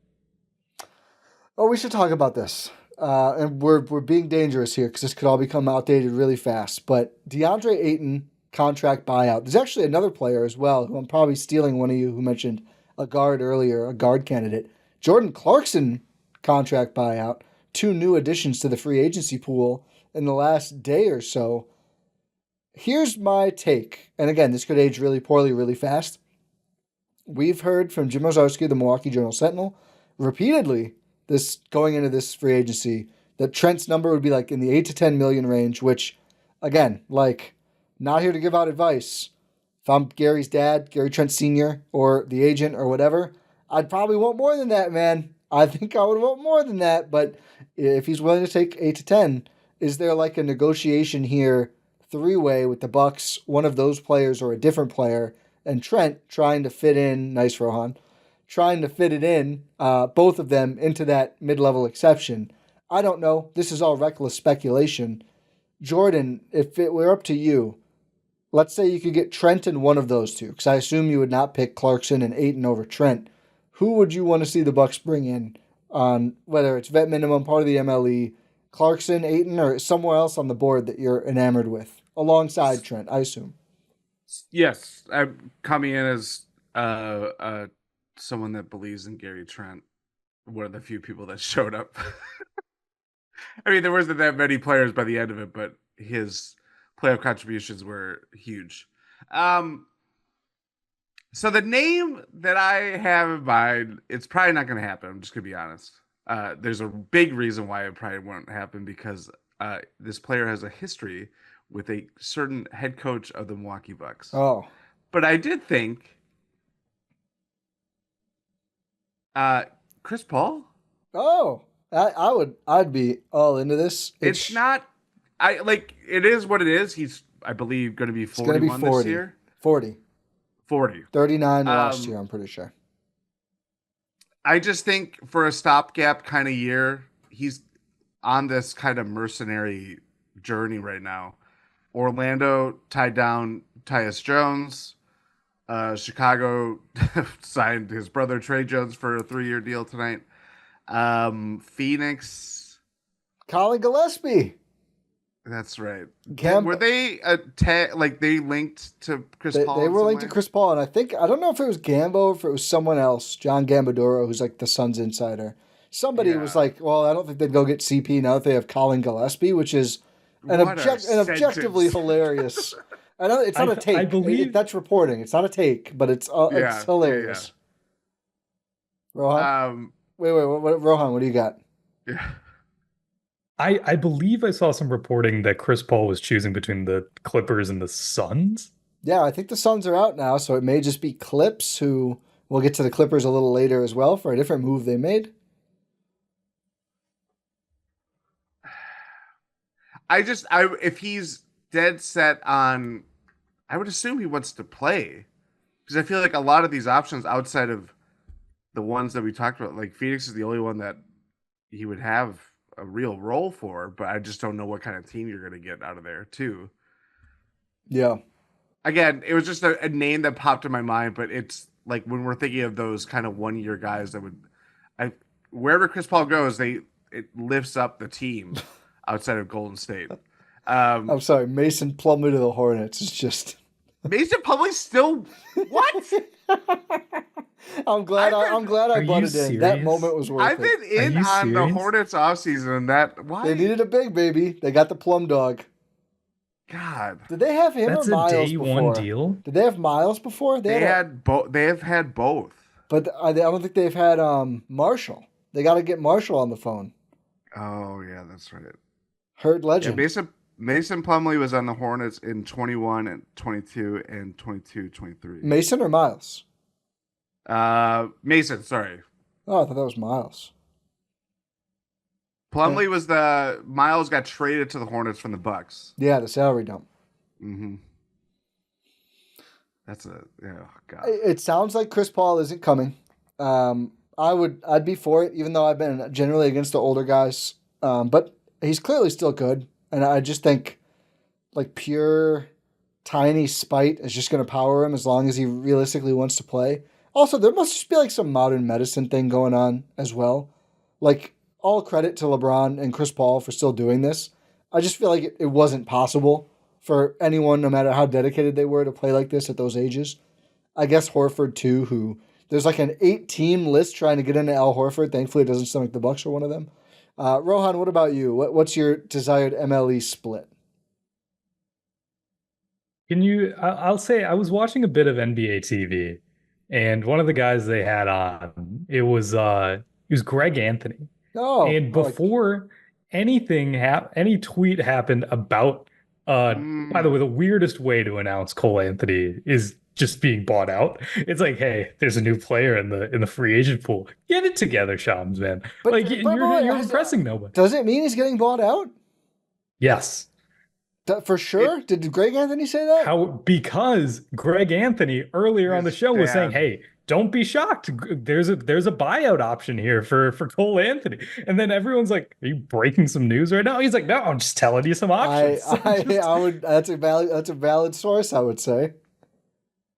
Oh, we should talk about this. And we're being dangerous here because this could all become outdated really fast. But DeAndre Ayton contract buyout. There's actually another player as well who I'm probably stealing one of you who mentioned a guard earlier, a guard candidate. Jordan Clarkson contract buyout. 2 new additions to the free agency pool in the last day or so. Here's my take. And again, this could age really poorly really fast. We've heard from Jim Owczarski, the Milwaukee Journal-Sentinel, repeatedly going into this free agency, that Trent's number would be like in the 8 to 10 million range, which, again, like, not here to give out advice. If I'm Gary's dad, Gary Trent Sr., or the agent or whatever, I'd probably want more than that, man. I think I would want more than that, but if he's willing to take 8 to 10, is there like a negotiation here, 3-way with the Bucks, one of those players or a different player, and Trent trying to fit in, nice Rohan, trying to fit it in, both of them into that mid-level exception? I don't know. This is all reckless speculation. Jordan, if it were up to you, let's say you could get Trent and one of those two, because I assume you would not pick Clarkson and Ayton over Trent. Who would you want to see the Bucks bring in on whether it's vet minimum, part of the MLE, Clarkson, Ayton, or somewhere else on the board that you're enamored with, alongside Trent, I assume? Yes, I'm coming in as someone that believes in Gary Trent. One of the few people that showed up. I mean, there wasn't that many players by the end of it, but his playoff contributions were huge. So the name that I have in mind, it's probably not going to happen. I'm just going to be honest. There's a big reason why it probably won't happen, because this player has a history with a certain head coach of the Milwaukee Bucks. Oh. But I did think Chris Paul. Oh, I'd be all into this. It's not, it is what it is. He's, I believe, going to be 41 this year. 40. 39 last year, I'm pretty sure. I just think for a stopgap kind of year, he's on this kind of mercenary journey right now. Orlando tied down Tyus Jones. Chicago signed his brother Trey Jones for a 3-year deal tonight. Phoenix. Colin Gillespie. That's right. Gam- Were they they linked to Chris Paul? They in were some linked to way? Chris Paul, and I don't know if it was Gambo or if it was someone else, John Gambadoro, who's like the Suns insider. Somebody was Yeah. like, well, I don't think they'd go get CP now that they have Colin Gillespie, which is an What a objectively sentence. hilarious. I know it's not a take. I believe that's reporting. It's not a take, but it's Yeah, hilarious. Rohan, wait, Rohan, what do you got? Yeah. I believe I saw some reporting that Chris Paul was choosing between the Clippers and the Suns. Yeah, I think the Suns are out now, so it may just be Clips, who we'll get to the Clippers a little later as well for a different move they made. If he's dead set on, I would assume he wants to play, because I feel like a lot of these options outside of the ones that we talked about, like Phoenix is the only one that he would have a real role for, but I just don't know what kind of team you're going to get out of there too. Yeah. Again, it was just a name that popped in my mind, but it's like when we're thinking of those kind of 1 year guys that wherever Chris Paul goes, it lifts up the team outside of Golden State. I'm sorry, Mason Plumlee to the Hornets is just Mason Plumlee still what? I'm glad I butted in. That moment was worth I've been in on the Hornets offseason, and that why they needed a big baby. They got the Plum Dog. God, did they have him That's or Miles a day before? one deal. Did they have Miles before? They had both. They have had both, but I don't think they've had Marshall. They got to get Marshall on the phone. Oh yeah, that's right. Herd legend. Yeah, Mason Plumlee was on the Hornets in 21 and 22 and 22, 23. Mason or Miles? Mason, sorry. Oh, I thought that was Miles. Plumlee was Miles got traded to the Hornets from the Bucks. Yeah, the salary dump. Mm-hmm. That's God. It sounds like Chris Paul isn't coming. I'd be for it, even though I've been generally against the older guys. But he's clearly still good, and I just think like pure tiny spite is just going to power him as long as he realistically wants to play. Also, there must just be like some modern medicine thing going on as well. Like, all credit to LeBron and Chris Paul for still doing this. I just feel like it wasn't possible for anyone, no matter how dedicated they were, to play like this at those ages. I guess Horford too, who there's like an 8-team list trying to get into Al Horford. Thankfully, it doesn't sound like the Bucks are one of them. Rohan, what about you? What's your desired MLE split? I'll say I was watching a bit of NBA TV, and one of the guys they had on, it was Greg Anthony. Oh, and before any tweet happened about, by the way, the weirdest way to announce Cole Anthony is just being bought out. It's like, hey, there's a new player in the free agent pool. Get it together, Shams, man. But you're impressing nobody. Does it mean he's getting bought out? Yes. For sure? Did Greg Anthony say that? Because Greg Anthony earlier on the show was saying, hey, don't be shocked. There's a buyout option here for Cole Anthony. And then everyone's like, are you breaking some news right now? He's like, no, I'm just telling you some options. That's a valid source, I would say.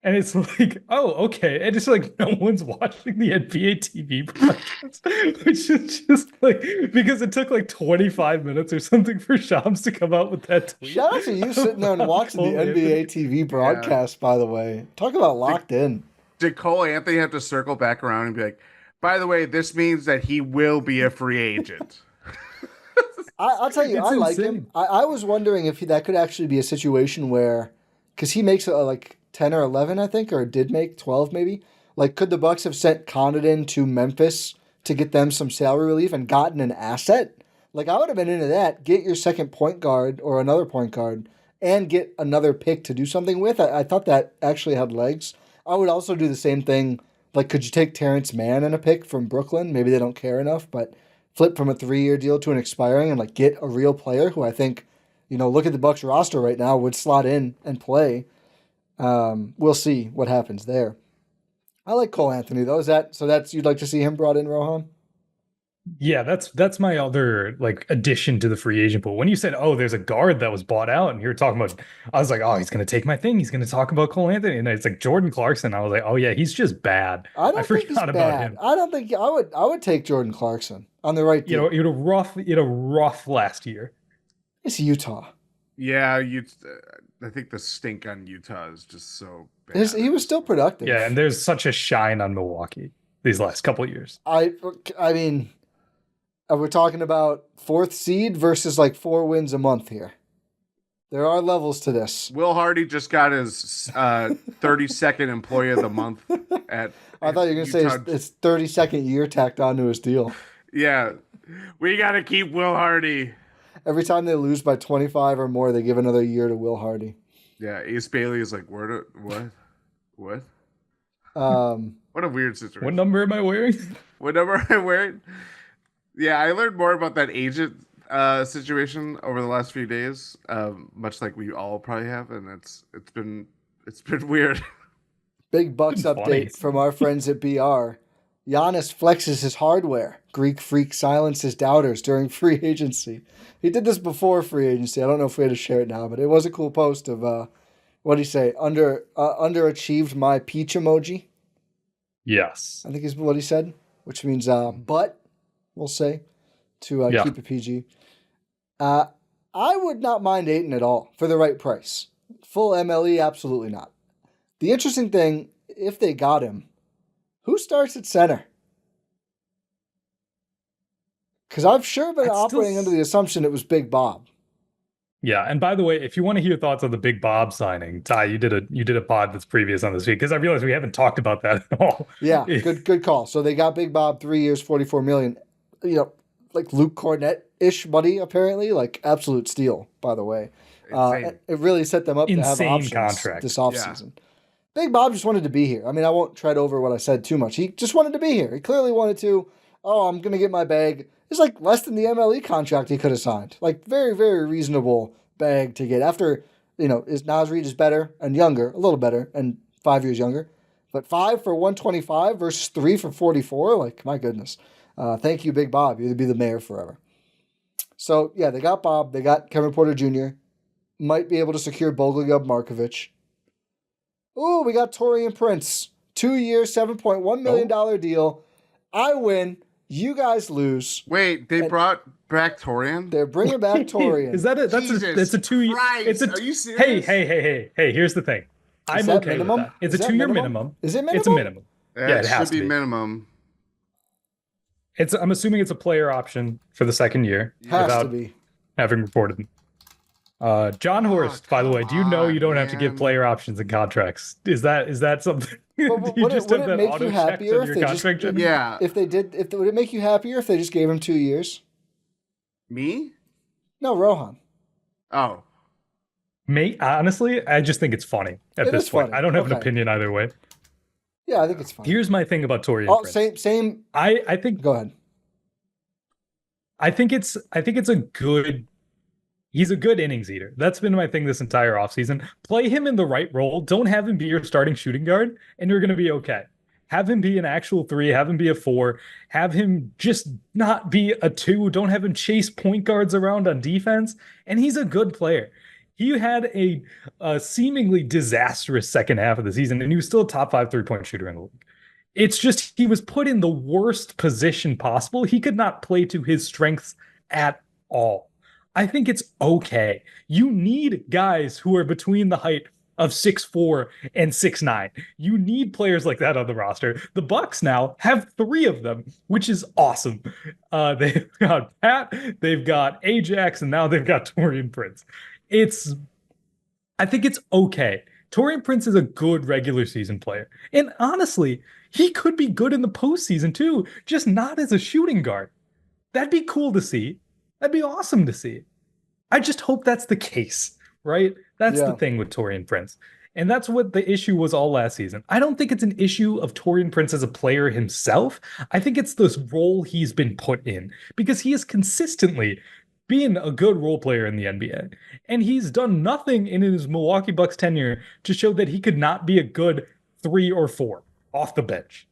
And it's like, oh, okay. And it's like no one's watching the NBA TV broadcast, which is just like, because it took like 25 minutes or something for Shams to come out with that tweet. Shout out to you sitting there and watching the NBA TV broadcast, by the way. Talk about locked in. Did Cole Anthony have to circle back around and be like, by the way, this means that he will be a free agent? I'll tell you, I like him. I was wondering if that could actually be a situation where, because he makes like 10 or 11, I think, or did make 12 maybe. Like, could the Bucks have sent Connaughton to Memphis to get them some salary relief and gotten an asset? Like, I would have been into that. Get your second point guard or another point guard and get another pick to do something with. I thought that actually had legs. I would also do the same thing. Like, could you take Terrence Mann and a pick from Brooklyn? Maybe they don't care enough, but flip from a 3-year deal to an expiring and like get a real player who I think, look at the Bucks roster right now, would slot in and play. We'll see what happens there. I like Cole Anthony though. So that's you'd like to see him brought in, Rohan? Yeah, that's my other like addition to the free agent pool. When you said, "Oh, there's a guard that was bought out," and you're talking about, I was like, "Oh, he's gonna take my thing. He's gonna talk about Cole Anthony," and it's like Jordan Clarkson. I was like, "Oh yeah, he's just bad." I I don't think he's forgot about bad. him. I don't think I would take Jordan Clarkson on the right You know, deal. you had a rough last year. It's Utah. Yeah, I think the stink on Utah is just so He bad. was still productive. Yeah, and there's such a shine on Milwaukee these last couple of years. I mean, we're talking about fourth seed versus like 4 wins a month here. There are levels to this. Will Hardy just got his 32nd Employee of the Month at. I thought you were going to say it's 32nd year tacked onto his deal. Yeah, we got to keep Will Hardy. Every time they lose by 25 or more, they give another year to Will Hardy. Yeah, Ace Bailey is like, what? What a weird situation. What number am I wearing? What number am I wearing? Yeah, I learned more about that agent situation over the last few days, much like we all probably have, and it's been weird. Big Bucks Funny. update from our friends at BR. Giannis flexes his hardware. Greek freak silences doubters during free agency. He did this before free agency. I don't know if we had to share it now, but it was a cool post of what do you say? Underachieved my peach emoji. Yes. I think is what he said, which means but we'll say to Yeah. keep it PG. I would not mind Ayton at all for the right price. Full MLE, absolutely not. The interesting thing, if they got him, who starts at center? Because I've sure been That's still operating under the assumption it was Big Bob. Yeah, and by the way, if you want to hear thoughts on the Big Bob signing, Ty, you did a pod that's previous on this week because I realized we haven't talked about that at all. Yeah, good call. So they got Big Bob 3 years, $44 million. You know, like Luke Cornett-ish money, apparently. Like absolute steal, by the way. Insane. It really set them up to have Insane options contract. this offseason. Big Bob just wanted to be here. I mean, I won't tread over what I said too much. He just wanted to be here. He clearly wanted to, I'm going to get my bag. It's like less than the MLE contract he could have signed. Like very, very reasonable bag to get. After, is Naz Reid is better and younger, a little better, and 5 years younger. But 5 for 125 versus 3 for 44, like, my goodness. Thank you, Big Bob. You'll be the mayor forever. So, yeah, they got Bob. They got Kevin Porter Jr. Might be able to secure Bogligub Markovic. Ooh, we got Taurean Prince. 2 years, $7.1 million deal. I win. You guys lose. Wait, they brought back Taurean? They're bringing back Taurean. Is that it? That's a 2 year. Christ, are you serious? Hey! Here's the thing. I'm that okay minimum? with that. It's Is a that 2 year minimum? minimum. Is it minimum? It's a minimum. Yeah, it has should to be be. minimum. I'm assuming it's a player option for the second year Has without to be. having reported. John Horst, by the way, do you know you don't have to give player options in contracts? Is that something? But Do you would just it have that make you auto checked happier on if your they just contract? Jen? Yeah. Would it make you happier if they just gave him 2 years? Me? No, Rohan. Oh. Honestly, I just think it's funny at It this is point. funny. I don't have an Okay. opinion either way. Yeah, I think it's fine. Here's my thing about Taurean Oh, Prince. same. I think Go ahead. I think it's a good. He's a good innings eater. That's been my thing this entire offseason. Play him in the right role. Don't have him be your starting shooting guard, and you're going to be okay. Have him be an actual 3. Have him be a 4. Have him just not be a 2. Don't have him chase point guards around on defense. And he's a good player. He had a seemingly disastrous second half of the season, and he was still a top 5 3-point shooter in the league. It's just he was put in the worst position possible. He could not play to his strengths at all. I think it's okay. You need guys who are between the height of 6'4" and 6'9". You need players like that on the roster. The Bucks now have 3 of them, which is awesome. They've got Pat, they've got Ajax, and now they've got Taurean Prince. I think it's okay. Taurean Prince is a good regular season player. And honestly, he could be good in the postseason too, just not as a shooting guard. That'd be cool to see. That'd be awesome to see. I just hope that's the case, right? That's the thing with Taurean Prince. And that's what the issue was all last season. I don't think it's an issue of Taurean Prince as a player himself. I think it's this role he's been put in because he is consistently being a good role player in the NBA. And he's done nothing in his Milwaukee Bucks tenure to show that he could not be a good 3 or 4 off the bench.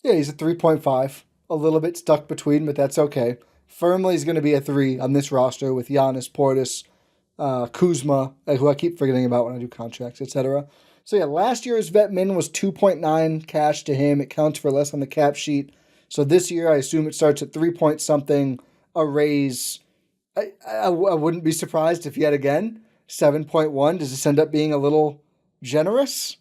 Yeah, he's a 3.5. a little bit stuck between, but that's okay. Firmly is going to be a 3 on this roster with Giannis, Portis, Kuzma, who I keep forgetting about when I do contracts, etc. So yeah, last year's vet min was 2.9 cash to him. It counts for less on the cap sheet. So this year, I assume it starts at 3 point something, a raise. I wouldn't be surprised if yet again, 7.1. Does this end up being a little generous?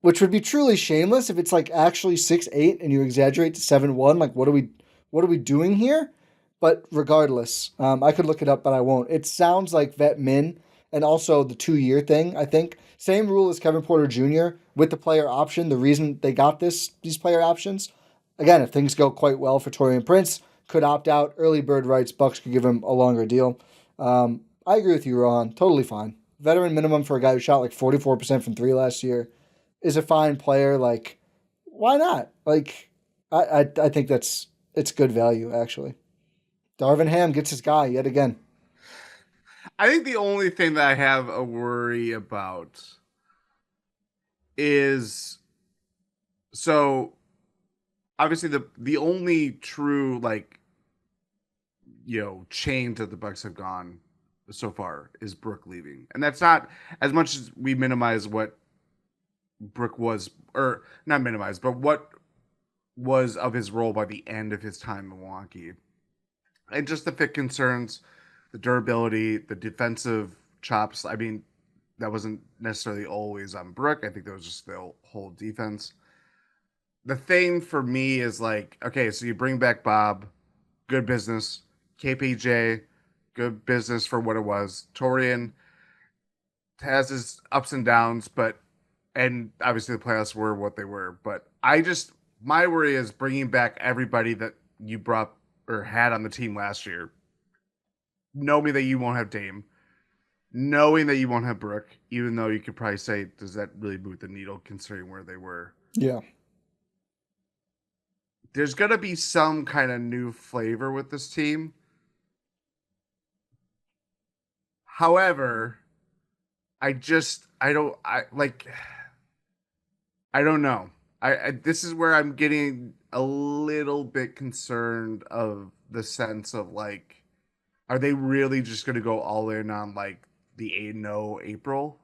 Which would be truly shameless if it's like actually 6.8 and you exaggerate to 7.1. Like, what are we doing here? But regardless, I could look it up, but I won't. It sounds like vet min and also the 2-year thing, I think. Same rule as Kevin Porter Jr. with the player option. The reason they got these player options, again, if things go quite well for Taurean Prince, could opt out. Early bird rights, Bucks could give him a longer deal. I agree with you, Rohan. Totally fine. Veteran minimum for a guy who shot like 44% from 3 last year is a fine player. Like, why not? Like, I think it's good value, actually. Darvin Ham gets his guy yet again. I think the only thing that I have a worry about is, so obviously the only true change that the Bucks have gone so far is Brook leaving, and that's not as much as we minimize what Brook was, or not minimize, but what was of his role by the end of his time in Milwaukee, and just the fit concerns, the durability, the defensive chops. I mean, that wasn't necessarily always on Brook. I think that was just the whole defense. The thing for me is like, okay, so you bring back Bob, good business. KPJ, good business for what it was. Taurean has his ups and downs, and obviously the playoffs were what they were. But my worry is bringing back everybody that you brought or had on the team last year, knowing that you won't have Dame, knowing that you won't have Brook, even though you could probably say, does that really move the needle considering where they were? Yeah. There's going to be some kind of new flavor with this team. However, I don't know. This is where I'm getting a little bit concerned of the sense of like, are they really just going to go all in on like the 8-0 April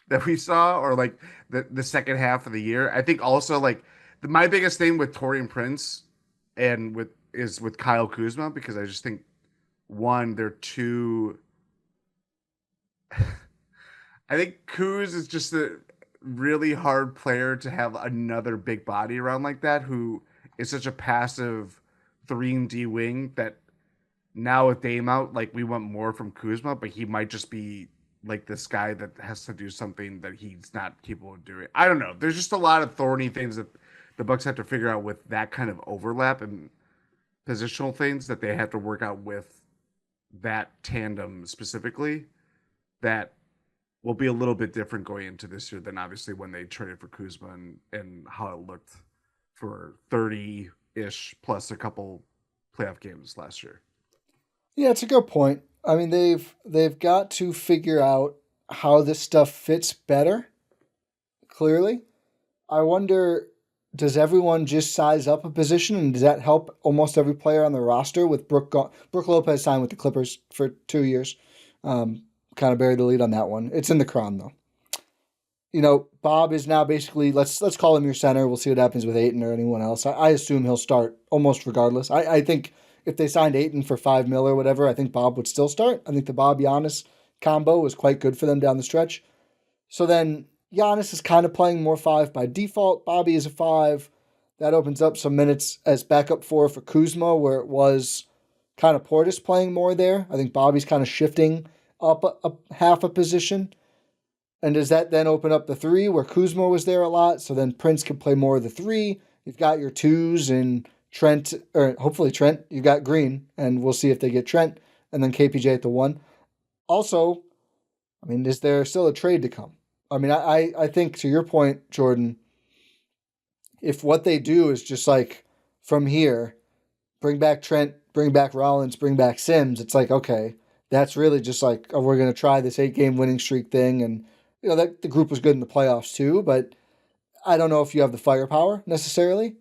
that we saw, or like the second half of the year? I think also like my biggest thing with Taurean Prince and with Kyle Kuzma, because I just think one, they're too. I think Kuz is just a really hard player to have another big body around like that, who is such a passive 3-and-D wing that now with Dame out, like we want more from Kuzma, but he might just be like this guy that has to do something that he's not capable of doing. I don't know. There's just a lot of thorny things that the Bucks have to figure out with that kind of overlap and positional things that they have to work out with that tandem specifically, that will be a little bit different going into this year than obviously when they traded for Kuzma and how it looked for 30-ish plus a couple playoff games last year. Yeah, it's a good point. I mean, they've got to figure out how this stuff fits better, clearly. I wonder, does everyone just size up a position, and does that help almost every player on the roster? With Brook Lopez signed with the Clippers for 2 years. Kind of buried the lead on that one. It's in the crown, though. You know, Bob is now basically, let's call him your center. We'll see what happens with Ayton or anyone else. I assume he'll start almost regardless. I think if they signed Ayton for $5 million or whatever, I think Bob would still start. I think the Bob-Giannis combo was quite good for them down the stretch. So then Giannis is kind of playing more 5 by default. Bobby is a 5. That opens up some minutes as backup 4 for Kuzma, where it was kind of Portis playing more there. I think Bobby's kind of shifting up a half a position. And does that then open up the 3 where Kuzma was there a lot? So then Prince can play more of the 3. You've got your 2s and Trent, or hopefully Trent. You've got Green, and we'll see if they get Trent. And then KPJ at the 1. Also, I mean, is there still a trade to come? I mean, I think to your point, Jordan, if what they do is just like from here, bring back Trent, bring back Rollins, bring back Sims, it's like, okay, that's really just like, oh, we're going to try this 8-game winning streak thing. And, you know, that the group was good in the playoffs too, but I don't know if you have the firepower necessarily.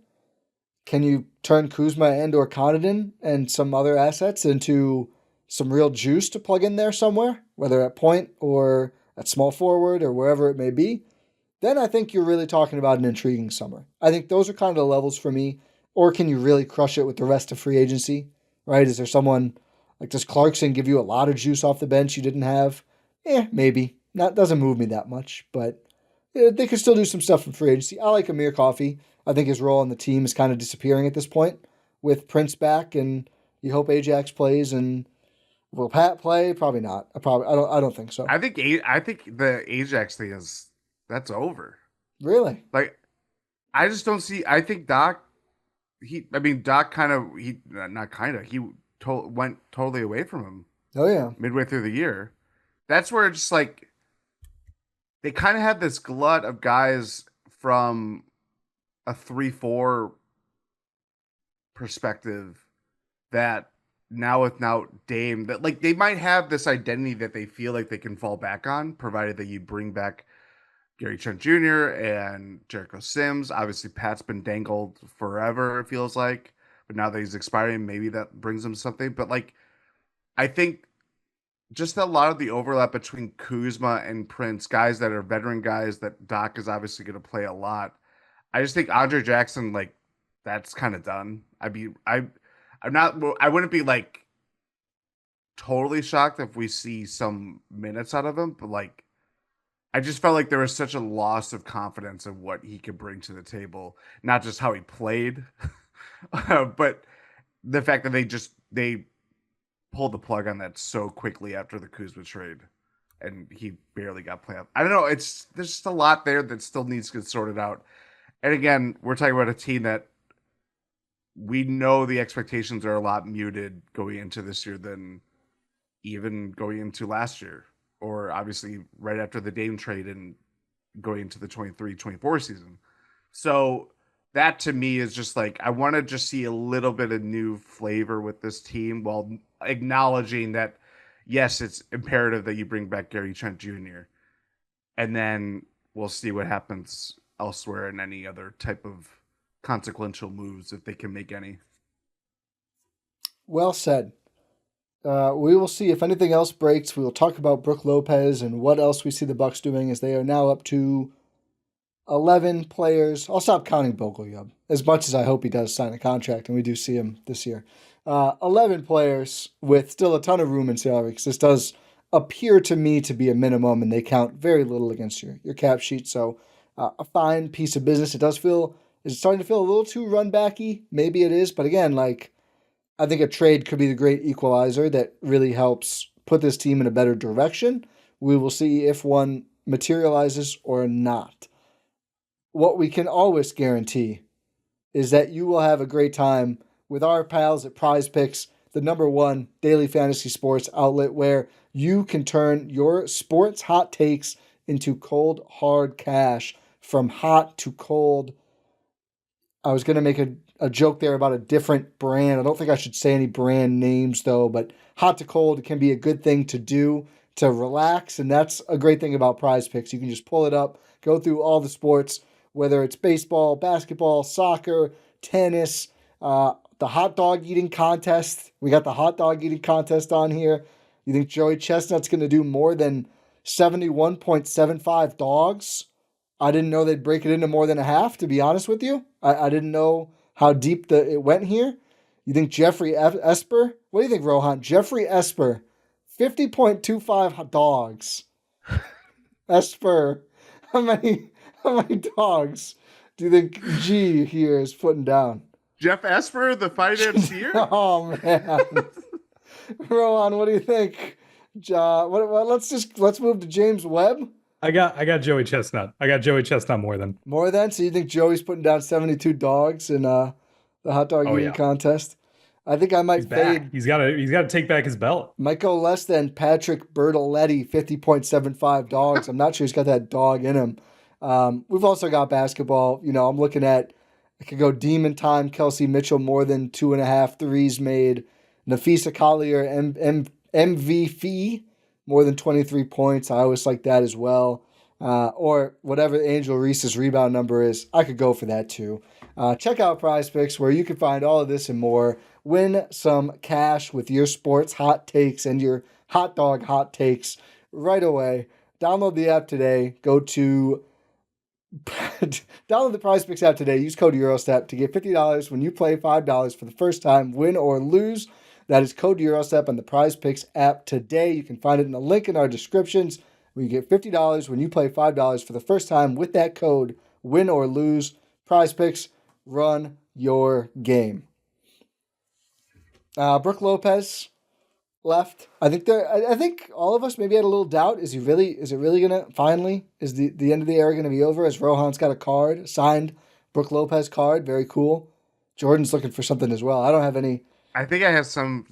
can you turn Kuzma and or Connaughton and some other assets into some real juice to plug in there somewhere, whether at point or at small forward or wherever it may be, then I think you're really talking about an intriguing summer. I think those are kind of the levels for me. Or can you really crush it with the rest of free agency, right? Is there someone like, does Clarkson give you a lot of juice off the bench you didn't have? Maybe. That doesn't move me that much, but they could still do some stuff in free agency. I like Amir Coffey. I think his role on the team is kind of disappearing at this point with Prince back, and you hope Ajax plays. And will Pat play? Probably not. I don't think so. I think the Ajax thing that's over. Really? Like, I just don't see. I think Doc. Doc went totally away from him. Oh yeah. Midway through the year, that's where it's just like they kind of had this glut of guys from a 3-4 perspective that now Dame, that like they might have this identity that they feel like they can fall back on, provided that you bring back Gary Trent Jr. and Jericho Sims. Obviously, Pat's been dangled forever, it feels like. But now that he's expiring, maybe that brings him something. But like, I think just a lot of the overlap between Kuzma and Prince, guys that are veteran guys that Doc is obviously going to play a lot. I just think Andre Jackson, like, that's kind of done. I wouldn't be like totally shocked if we see some minutes out of him, but like, I just felt like there was such a loss of confidence in what he could bring to the table, not just how he played, but the fact that they pulled the plug on that so quickly after the Kuzma trade, and he barely got playoff. I don't know. There's just a lot there that still needs to get sorted out. And again, we're talking about a team that we know the expectations are a lot muted going into this year than even going into last year, or obviously right after the Dame trade and going into the 23-24 season. So that to me is just like, I want to just see a little bit of new flavor with this team while acknowledging that, yes, it's imperative that you bring back Gary Trent Jr. And then we'll see what happens elsewhere in any other type of consequential moves, if they can make any. Well said. We will see if anything else breaks. We will talk about Brook Lopez and what else we see the Bucks doing, as they are now up to 11 players. I'll stop counting Bogolyub, as much as I hope he does sign a contract, and we do see him this year. 11 players with still a ton of room in salary, because this does appear to me to be a minimum, and they count very little against your cap sheet. So a fine piece of business. Is it starting to feel a little too run-backy? Maybe it is, but again, like, I think a trade could be the great equalizer that really helps put this team in a better direction. We will see if one materializes or not. What we can always guarantee is that you will have a great time with our pals at Prize Picks, the #1 daily fantasy sports outlet where you can turn your sports hot takes into cold, hard cash, from hot to cold. I was going to make a joke there about a different brand. I don't think I should say any brand names, though, but hot to cold can be a good thing to do to relax, and that's a great thing about Prize Picks. You can just pull it up, go through all the sports, whether it's baseball, basketball, soccer, tennis, the hot dog eating contest. We got the hot dog eating contest on here. You think Joey Chestnut's going to do more than 71.75 dogs? I didn't know they'd break it into more than a half, to be honest with you. I didn't know how deep it went here. You think Jeffrey Esper? What do you think, Rohan? Jeffrey Esper, 50.25 dogs. Esper, how many dogs do you think G here is putting down? Jeff Esper, the financier? Oh, man. Rohan, what do you think? Let's move to James Webb. I got Joey Chestnut. I got Joey Chestnut more than. More than? So you think Joey's putting down 72 dogs in the hot dog eating contest? I think I might fade. He's got to take back his belt. Might go less than Patrick Bertoletti, 50.75 dogs. I'm not sure he's got that dog in him. We've also got basketball. I'm looking at, I could go Demon Time, Kelsey Mitchell, more than 2.5 threes made. Nafisa Collier, MVP, more than 23 points. I always like that as well. or whatever Angel Reese's rebound number is. I could go for that too. Check out Prize Picks, where you can find all of this and more. Win some cash with your sports hot takes and your hot dog hot takes right away. Download the app today. Go to download the Prize Picks app today. Use code Eurostep to get $50 when you play $5 for the first time, win or lose. That is code Eurostep on the Prize Picks app today. You can find it in the link in our descriptions. Where you get $50 when you play $5 for the first time with that code, win or lose. Prize Picks, run your game. Brook Lopez left. I think all of us maybe had a little doubt. Is it really gonna finally? Is the end of the era gonna be over? As Rohan's got a card, signed Brook Lopez card, very cool. Jordan's looking for something as well. I don't have any. I think I have some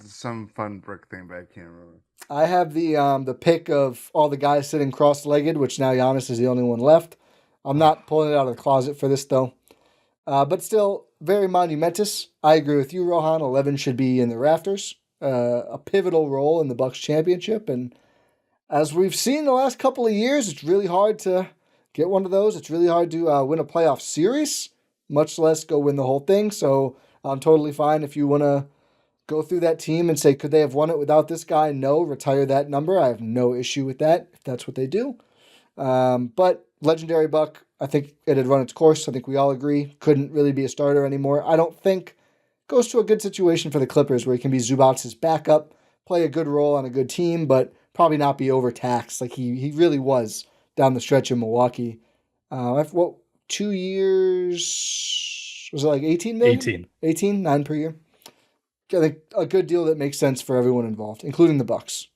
fun Brook thing, but I can't remember. I have the pic of all the guys sitting cross-legged, which now Giannis is the only one left. I'm not pulling it out of the closet for this, though. But still, very monumentous. I agree with you, Rohan. 11 should be in the rafters. A pivotal role in the Bucks championship. And as we've seen the last couple of years, it's really hard to get one of those. It's really hard to win a playoff series, much less go win the whole thing. So I'm totally fine if you want to go through that team and say, could they have won it without this guy? No, retire that number. I have no issue with that if that's what they do. But legendary Buck, I think it had run its course. I think we all agree. Couldn't really be a starter anymore. I don't think goes to a good situation for the Clippers where he can be Zubac's backup, play a good role on a good team, but probably not be overtaxed like he really was down the stretch in Milwaukee. 2 years? Was it like 18 million? 18. 18, 9 per year. I think a good deal that makes sense for everyone involved, including the Bucks.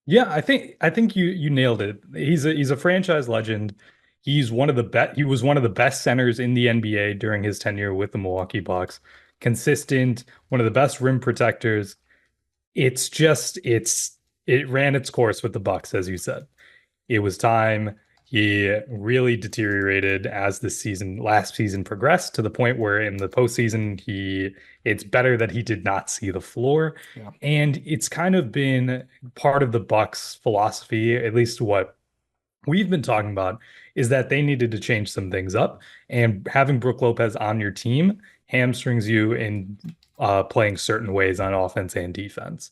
Yeah, I think you nailed it. He's a franchise legend. He was one of the best centers in the NBA during his tenure with the Milwaukee Bucks. Consistent, one of the best rim protectors. It ran its course with the Bucks, as you said. It was time. He really deteriorated as last season progressed, to the point where in the postseason, it's better that he did not see the floor. Yeah. And it's kind of been part of the Bucks philosophy, at least what we've been talking about, is that they needed to change some things up. And having Brook Lopez on your team hamstrings you in playing certain ways on offense and defense.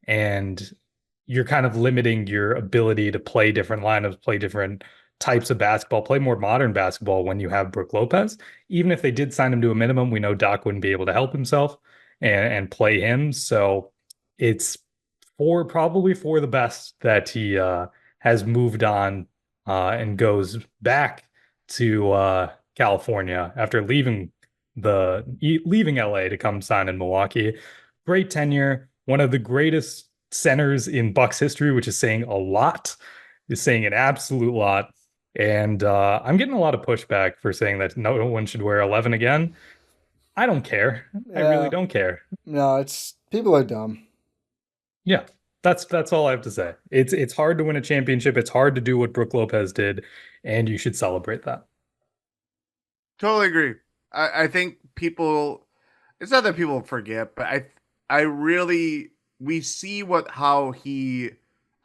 And you're kind of limiting your ability to play different lineups, play different types of basketball, play more modern basketball when you have Brook Lopez. Even if they did sign him to a minimum, we know Doc wouldn't be able to help himself and play him. So it's probably for the best that he has moved on and goes back to California after leaving LA to come sign in Milwaukee. Great tenure, one of the greatest centers in Bucks history, which is saying a lot, is saying an absolute lot. And I'm getting a lot of pushback for saying that no one should wear 11 again. I don't care. Yeah. I really don't care. No, people are dumb. Yeah, that's all I have to say. It's hard to win a championship. It's hard to do what Brook Lopez did, and you should celebrate that. Totally agree. I think it's not that people forget, but we see how he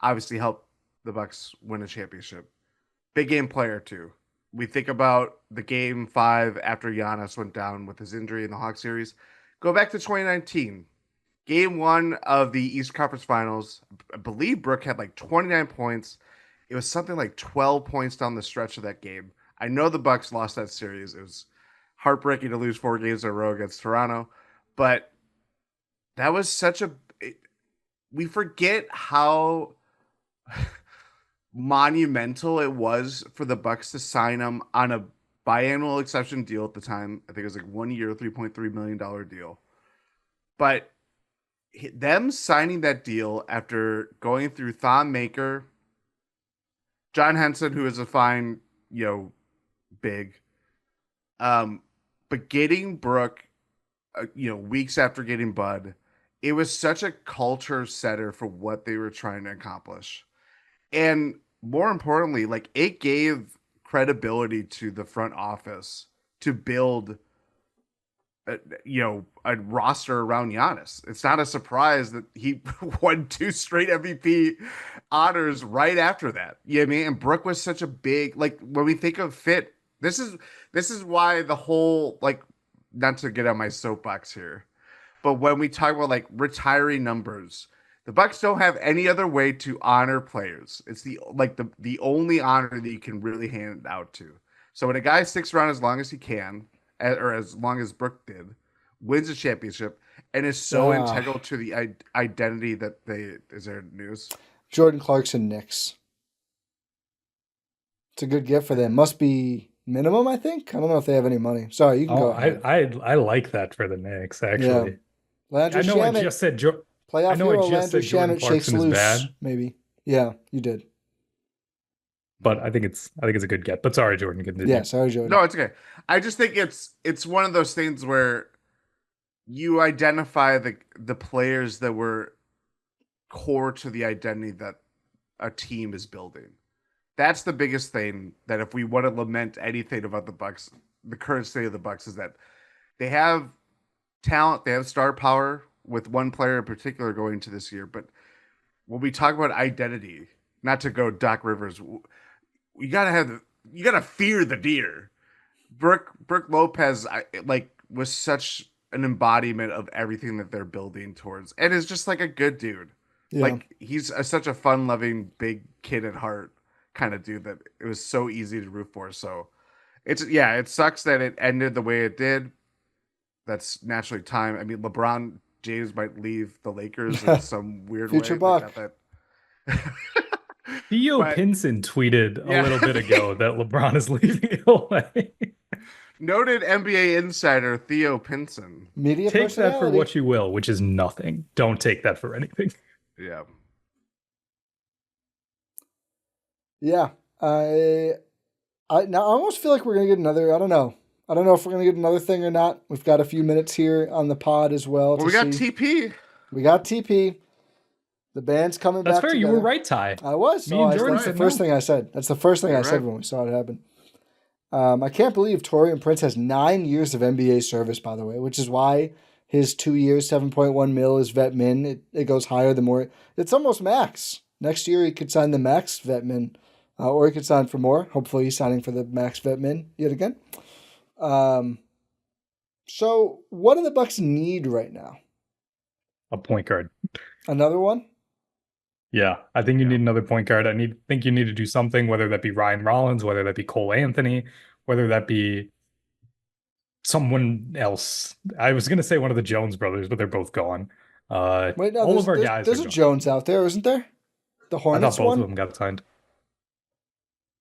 obviously helped the Bucks win a championship. Big game player too. We think about the game 5 after Giannis went down with his injury in the Hawks series. Go back to 2019. Game 1 of the East Conference Finals. I believe Brook had like 29 points. It was something like 12 points down the stretch of that game. I know the Bucks lost that series. It was heartbreaking to lose 4 games in a row against Toronto, but that was we forget how monumental it was for the Bucks to sign him on a biannual exception deal at the time. I think it was like 1 year, $3.3 million deal. But them signing that deal after going through Thon Maker, John Henson, who is a fine, big, but getting Brook, weeks after getting Bud, it was such a culture setter for what they were trying to accomplish. And more importantly, it gave credibility to the front office to build a roster around Giannis. It's not a surprise that he won 2 straight MVP honors right after that. You know what I mean? And Brooke was such a big, like, when we think of fit, this is why the whole, like, not to get on my soapbox here, but when we talk about like retiring numbers, the Bucks don't have any other way to honor players. It's the only honor that you can really hand out to. So when a guy sticks around as long as he can, or as long as Brooke did, wins a championship, and is so integral to the identity that they is there news. Jordan Clarkson Knicks. It's a good gift for them. Must be minimum, I think. I don't know if they have any money. Sorry, you can go ahead. I like that for the Knicks, actually. Landry I know Shamet, I just said playoff I know hero I just Landry said Jordan Shamet shakes Clarkson is loose. bad. Maybe. Yeah, you did. But I think it's a good get. But sorry, Jordan, continue. Yeah, sorry, Jordan. No, it's okay. I just think it's one of those things where you identify the players that were core to the identity that a team is building. That's the biggest thing, that if we want to lament anything about the Bucks, the current state of the Bucks, is that they have talent, they have star power, with one player in particular going to this year. But when we talk about identity, not to go Doc Rivers, you gotta fear the deer. Brooke Lopez, was such an embodiment of everything that they're building towards, and is just like a good dude. Yeah. Like, he's such a fun-loving, big kid at heart kind of dude that it was so easy to root for. So it sucks that it ended the way it did. That's naturally time. I mean, LeBron James might leave the Lakers in some weird Future way. Buck. Theo Pinson tweeted a little bit ago that LeBron is leaving LA. Noted NBA insider Theo Pinson. Media Take that for what you will, which is nothing. Don't take that for anything. Yeah. Yeah. I almost feel like we're gonna get another. I don't know if we're gonna get another thing or not. We've got a few minutes here on the pod as well. We got TP. We got TP. The band's coming back. That's fair. Together. You were right, Ty. I was. Me and Jordan that's the first thing I said. That's the first thing I said when we saw it happen. I can't believe Taurean Prince has 9 years of NBA service, by the way, which is why his 2 years, 7.1 mil is vet min. It goes higher the more. It's almost max. Next year he could sign the max vet min, or he could sign for more. Hopefully he's signing for the max vet min yet again. So what do the Bucks need right now? A point guard. Another one? Yeah, I think you need another point guard. Think you need to do something, whether that be Ryan Rollins, whether that be Cole Anthony, whether that be someone else. I was going to say one of the Jones brothers, but they're both gone. Wait, no, all of our guys. There's a Jones out there, isn't there? The Hornets I thought both of them got signed.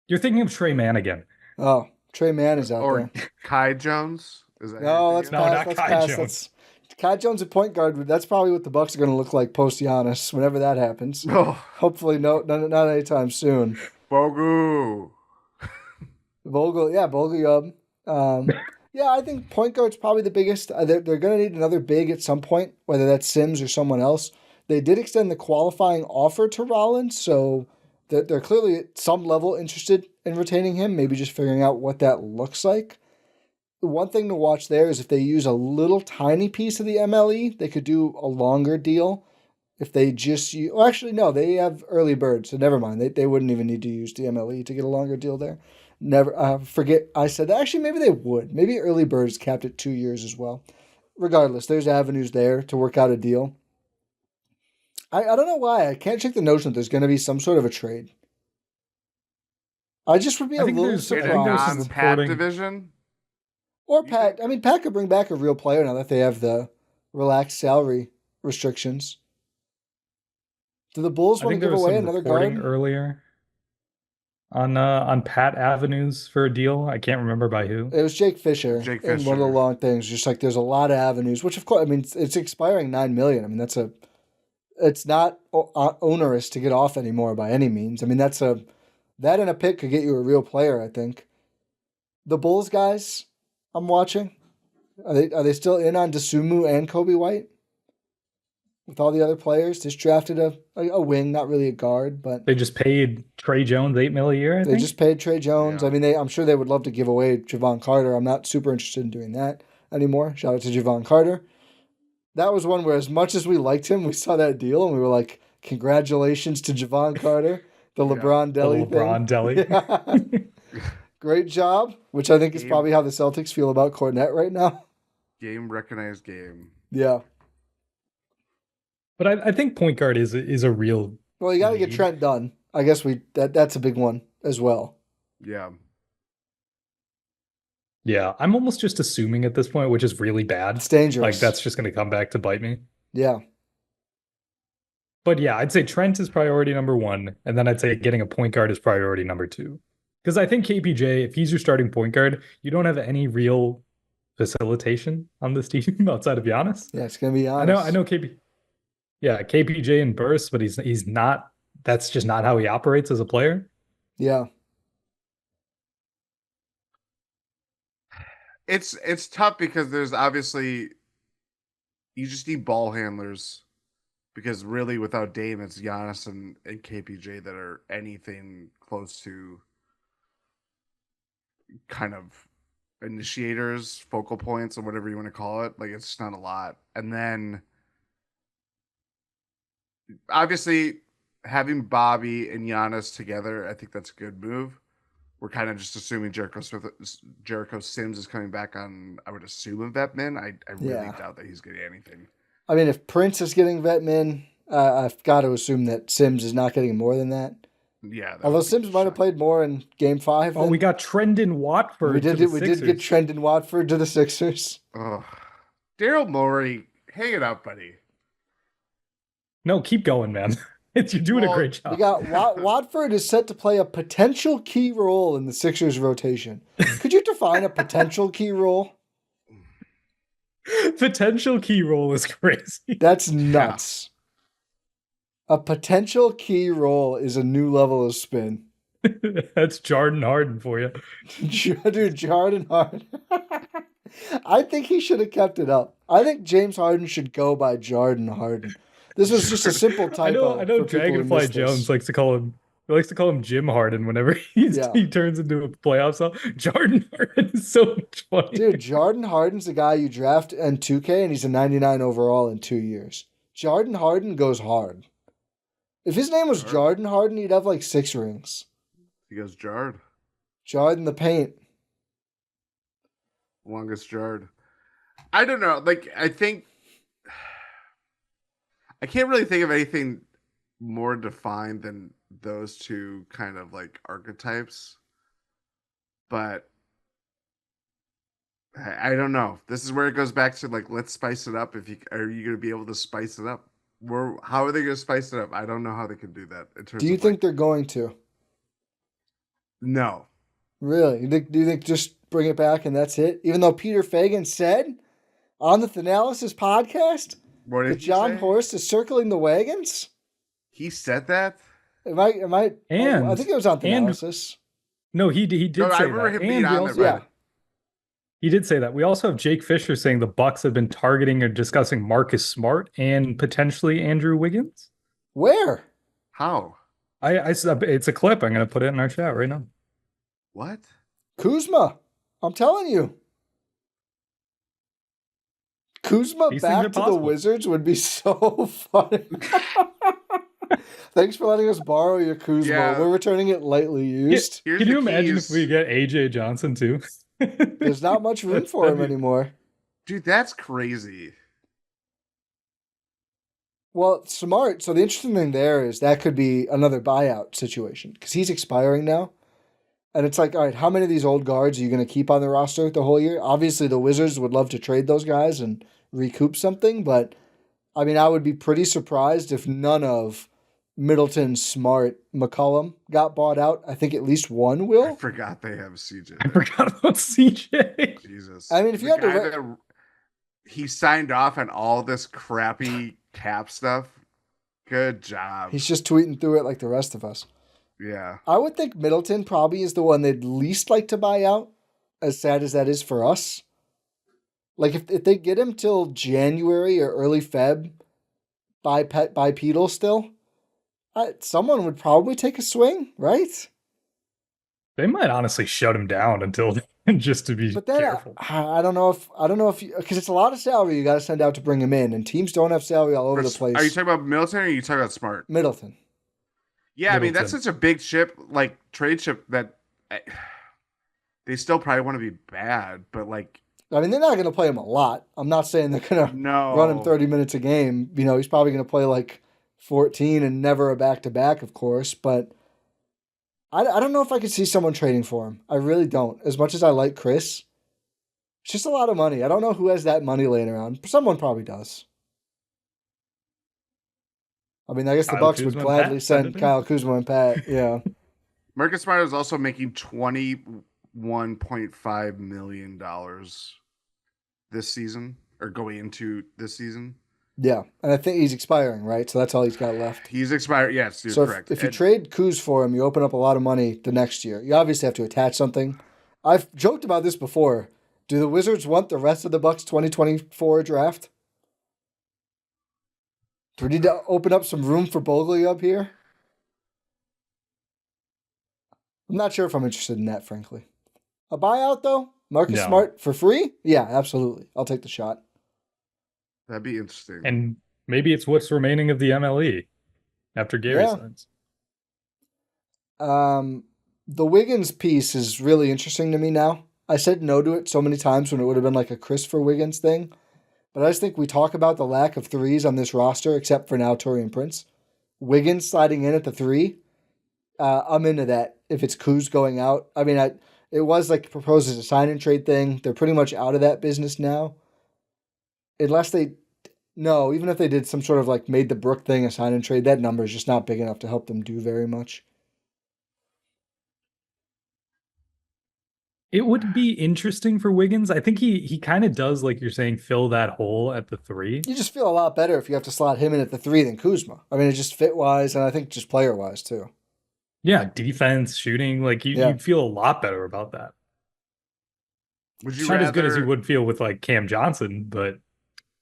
You're thinking of Trey Mann again. Oh, Trey Mann is out there. Or Kai Jones? Is that not Kai Jones. Kai Jones at point guard. That's probably what the Bucks are going to look like post Giannis whenever that happens. Oh. Hopefully, not anytime soon. Bogu. Bogu. I think point guard's probably the biggest. They're going to need another big at some point, whether that's Sims or someone else. They did extend the qualifying offer to Rollins, so they're clearly at some level interested in retaining him, maybe just figuring out what that looks like. The one thing to watch there is if they use a little tiny piece of the MLE, they could do a longer deal. If they just use, they have early bird, so never mind. They wouldn't even need to use the MLE to get a longer deal there. Forget I said that. Actually, maybe they would. Maybe early bird is capped at 2 years as well. Regardless, there's avenues there to work out a deal. I don't know why. I can't shake the notion that there's going to be some sort of a trade. I just would be a little surprised. In a Pat division? Or Pat. I mean, Pat could bring back a real player now that they have the relaxed salary restrictions. Do the Bulls want to give away another guard? Earlier on Pat Avenues for a deal. I can't remember by who. It was Jake Fisher. In one of the long things, just like there's a lot of avenues, which of course, I mean, it's expiring $9 million. I mean, it's not onerous to get off anymore by any means. I mean, that and a pick could get you a real player, I think. The Bulls guys I'm watching, are they still in on Dosunmu and Kobe White? With all the other players, just drafted a wing, not really a guard, but they just paid Trey Jones $8 million a year. They just paid Trey Jones. Yeah. I mean, I'm sure they would love to give away Javon Carter. I'm not super interested in doing that. anymore. Shout out to Javon Carter. That was one where, as much as we liked him, we saw that deal and we were like, congratulations to Javon Carter, the LeBron Deli LeBron thing. Deli. Yeah. Great job, which I think is probably how the Celtics feel about Cornette right now. Game recognized game. Yeah. But I think point guard is a real. Well, you got to get need. Trent done. I guess that's a big one as well. Yeah. Yeah, I'm almost just assuming at this point, which is really bad. It's dangerous. Like, that's just going to come back to bite me. Yeah. But yeah, I'd say Trent is priority number 1, and then I'd say getting a point guard is priority number 2. Because I think KPJ, if he's your starting point guard, you don't have any real facilitation on this team outside of Giannis. Yeah, it's gonna be honest. I know KPJ and bursts, but he's not. That's just not how he operates as a player. Yeah. It's tough because there's obviously you just need ball handlers because really without Dame it's Giannis and KPJ that are anything close to kind of initiators, focal points, or whatever you want to call it. Like, it's just not a lot. And then obviously having Bobby and Giannis together, I think that's a good move. We're kind of just assuming Jericho Sims is coming back on, I would assume, a vet min. I really doubt that he's getting anything. I mean, if Prince is getting vet min, I've got to assume that Sims is not getting more than that. Yeah. Although Sims might have played more in Game 5. Oh, we got Trendon Watford. We did get Trendon Watford to the Sixers. Oh, Daryl Morey, hang it up, buddy. No, keep going, man. You're doing a great job. We got Watford is set to play a potential key role in the Sixers rotation. Could you define a potential key role? Potential key role is crazy. That's nuts. Yeah. A potential key role is a new level of spin. That's Jordan Harden for you. Dude, Jordan Harden. I think he should have kept it up. I think James Harden should go by Jordan Harden. This was just a simple typo. I know Dragonfly Jones likes to call him Jim Harden whenever he turns into a playoff cell. Jordan Harden is so much funny. Dude, Jordan Harden's the guy you draft in 2K, and he's a 99 overall in 2 years. Jordan Harden goes hard. If his name was Jordan Harden, he'd have like 6 rings. He goes Jard. Jard in the paint. Longest Jard. I don't know. Like, I think I can't really think of anything more defined than those two kind of like archetypes. But I don't know. This is where it goes back to like, let's spice it up. Are you going to be able to spice it up? How are they going to spice it up? I don't know how they can do that. Do you think they're going to? No. Really? Do you think just bring it back and that's it? Even though Peter Fagan said on the Thanalysis podcast that John Horst is circling the wagons? He said that? Am I? And I think it was on Thanalysis. No, he did say I remember that. Him being on there, yeah. He did say that. We also have Jake Fisher saying the Bucks have been targeting or discussing Marcus Smart and potentially Andrew Wiggins. Where? How? It's a clip. I'm going to put it in our chat right now. What? Kuzma. I'm telling you. Kuzma back to the Wizards would be so funny. Thanks for letting us borrow your Kuzma. Yeah. We're returning it lightly used. Can you imagine if we get AJ Johnson too? There's not much room for him anymore. Dude, that's crazy. Well, Smart. So the interesting thing there is that could be another buyout situation because he's expiring now. And it's like, all right, how many of these old guards are you going to keep on the roster the whole year? Obviously, the Wizards would love to trade those guys and recoup something. But, I mean, I would be pretty surprised if none of Middleton, Smart, McCollum got bought out. I think at least one will. I forgot they have CJ. I forgot about CJ. Jesus. I mean, if you had to... He signed off on all this crappy cap stuff. Good job. He's just tweeting through it like the rest of us. Yeah. I would think Middleton probably is the one they'd least like to buy out, as sad as that is for us. Like, if they get him till January or early Feb, by Peedle still, someone would probably take a swing, right? They might honestly shut him down until just to be But then careful. I don't know if because it's a lot of salary you got to send out to bring him in, and teams don't have salary all over the place. Are you talking about Middleton or are you talking about Smart? Middleton? Yeah, I mean that's such a big ship, like trade ship that they still probably want to be bad, but like I mean, they're not going to play him a lot. I'm not saying they're going to run him 30 minutes a game. You know, he's probably going to play like 14 and never a back-to-back, of course. But I don't know if I could see someone trading for him. I really don't. As much as I like Chris, it's just a lot of money. I don't know who has that money laying around. Someone probably does. I mean, I guess the Bucks would gladly send Kyle Kuzma and Pat. Yeah. Marcus Smart is also making $21.5 million this season, or going into this season. Yeah, and I think he's expiring, right? So that's all he's got left. He's expired, yes, you're correct. If you trade Kuz for him, you open up a lot of money the next year. You obviously have to attach something. I've joked about this before. Do the Wizards want the rest of the Bucks 2024 draft? Do we need to open up some room for Bogley up here? I'm not sure if I'm interested in that, frankly. A buyout, though? Marcus Smart for free? Yeah, absolutely. I'll take the shot. That'd be interesting. And maybe it's what's remaining of the MLE after Gary signs. The Wiggins piece is really interesting to me now. I said no to it so many times when it would have been like a Chris for Wiggins thing. But I just think we talk about the lack of threes on this roster, except for now Taurean Prince. Wiggins sliding in at the 3. I'm into that if it's Kuz going out. I mean, it was like proposed as a sign and trade thing. They're pretty much out of that business now. Unless even if they did some sort of like made the Brook thing a sign and trade, that number is just not big enough to help them do very much. It would be interesting for Wiggins. I think he kind of does, like you're saying, fill that hole at the 3. You just feel a lot better if you have to slot him in at the 3 than Kuzma. I mean, it's just fit-wise, and I think just player-wise, too. Yeah, defense, shooting, like you'd feel a lot better about that. Would you not as good as you would feel with like Cam Johnson, but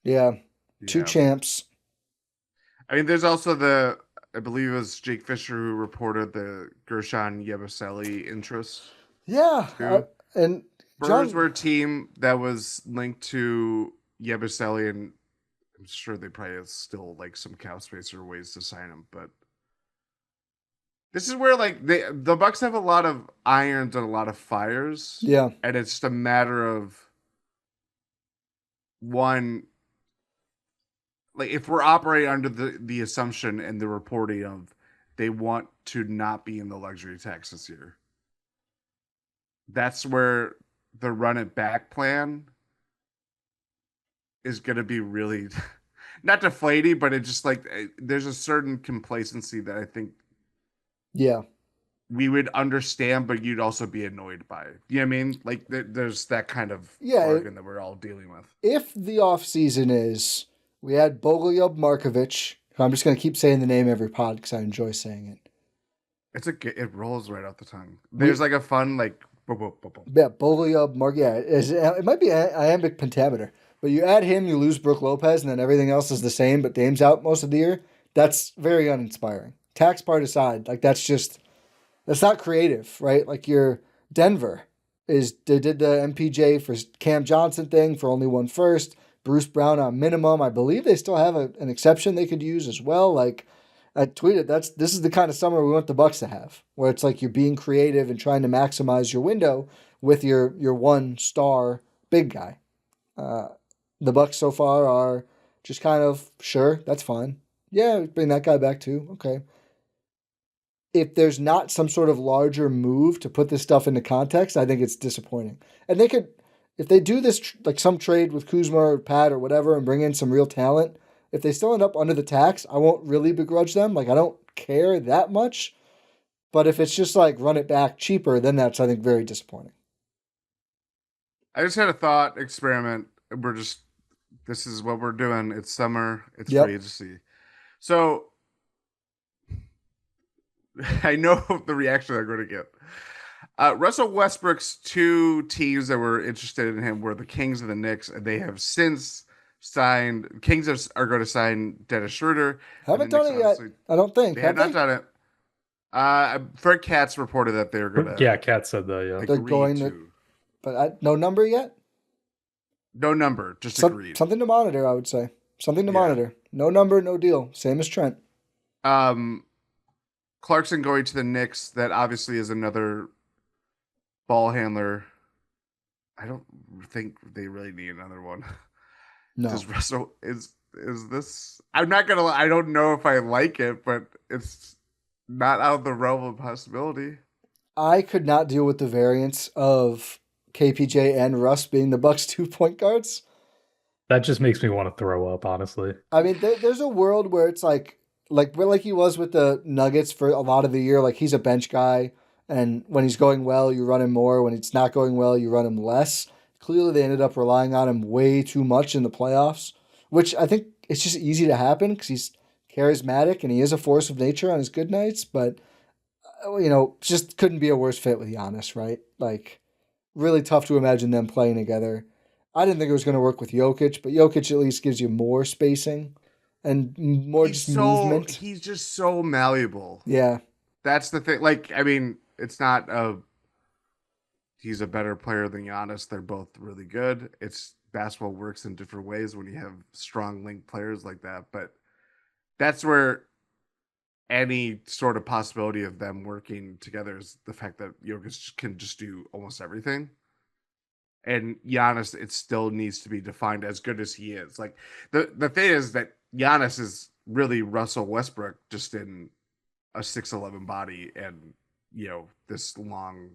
yeah, 2 champs. I mean, there's also I believe it was Jake Fisher who reported the Gershon Yabusele interest. Yeah, and Spurs were a team that was linked to Yabusele, and I'm sure they probably have still like some cap space or ways to sign him, but this is where like the Bucks have a lot of irons and a lot of fires. Yeah. And it's just a matter of one, like if we're operating under the assumption and the reporting of they want to not be in the luxury tax this year. That's where the run it back plan is going to be really not deflating, but it's just like there's a certain complacency that I think we would understand, but you'd also be annoyed by it. You know what I mean? Like there's that kind of bargain that we're all dealing with. If the offseason is, we had Bogoljub Markovic, I'm just going to keep saying the name every pod because I enjoy saying it. It rolls right off the tongue. There's like a fun like yeah, Bogoljub it might be iambic pentameter, but you add him, you lose Brook Lopez, and then everything else is the same, but Dame's out most of the year. That's very uninspiring. Tax part aside, like that's not creative, right? Like your Denver they did the MPJ for Cam Johnson thing for only 1 first, Bruce Brown on minimum. I believe they still have an exception they could use as well. Like I tweeted, this is the kind of summer we want the Bucks to have, where it's like you're being creative and trying to maximize your window with your 1-star big guy. The Bucks so far are just kind of sure that's fine. Yeah, bring that guy back too. Okay. If there's not some sort of larger move to put this stuff into context, I think it's disappointing. And they could, if they do this, like some trade with Kuzma or Pat or whatever and bring in some real talent, if they still end up under the tax, I won't really begrudge them. Like, I don't care that much. But if it's just like run it back cheaper, then that's, I think, very disappointing. I just had a thought experiment. This is what we're doing. It's summer. It's free agency. So I know the reaction I'm going to get. Russell Westbrook's 2 teams that were interested in him were the Kings and the Knicks, and they have since signed. Kings are going to sign Dennis Schroeder. Haven't done it yet. I don't think. They have not done it. Fred Katz reported that they're going to. Yeah, Katz said that. Yeah, they're going to. But no number yet? No number, just agreed. Something to monitor, I would say. Something to Yeah. monitor. No number, no deal. Same as Trent. Clarkson going to the Knicks, that obviously is another ball handler. I don't think they really need another one. No. Does Russell is this? I'm not gonna. I don't know if I like it, but it's not out of the realm of possibility. I could not deal with the variance of KPJ and Russ being the Bucks 2-point guards. That just makes me want to throw up, honestly. I mean, there's a world where it's like he was with the Nuggets for a lot of the year. Like, he's a bench guy, and when he's going well, you run him more. When it's not going well, you run him less. Clearly, they ended up relying on him way too much in the playoffs, which I think it's just easy to happen because he's charismatic and he is a force of nature on his good nights. But, just couldn't be a worse fit with Giannis, right? Like, really tough to imagine them playing together. I didn't think it was going to work with Jokic, but Jokic at least gives you more spacing and more movement. He's just so malleable. Yeah. That's the thing. Like, I mean, it's not he's a better player than Giannis. They're both really good. It's basketball works in different ways when you have strong linked players like that. But that's where any sort of possibility of them working together is the fact that Jokic can just do almost everything. And Giannis, it still needs to be defined as good as he is. Like, the thing is that Giannis is really Russell Westbrook, just in a 6'11" body and, this long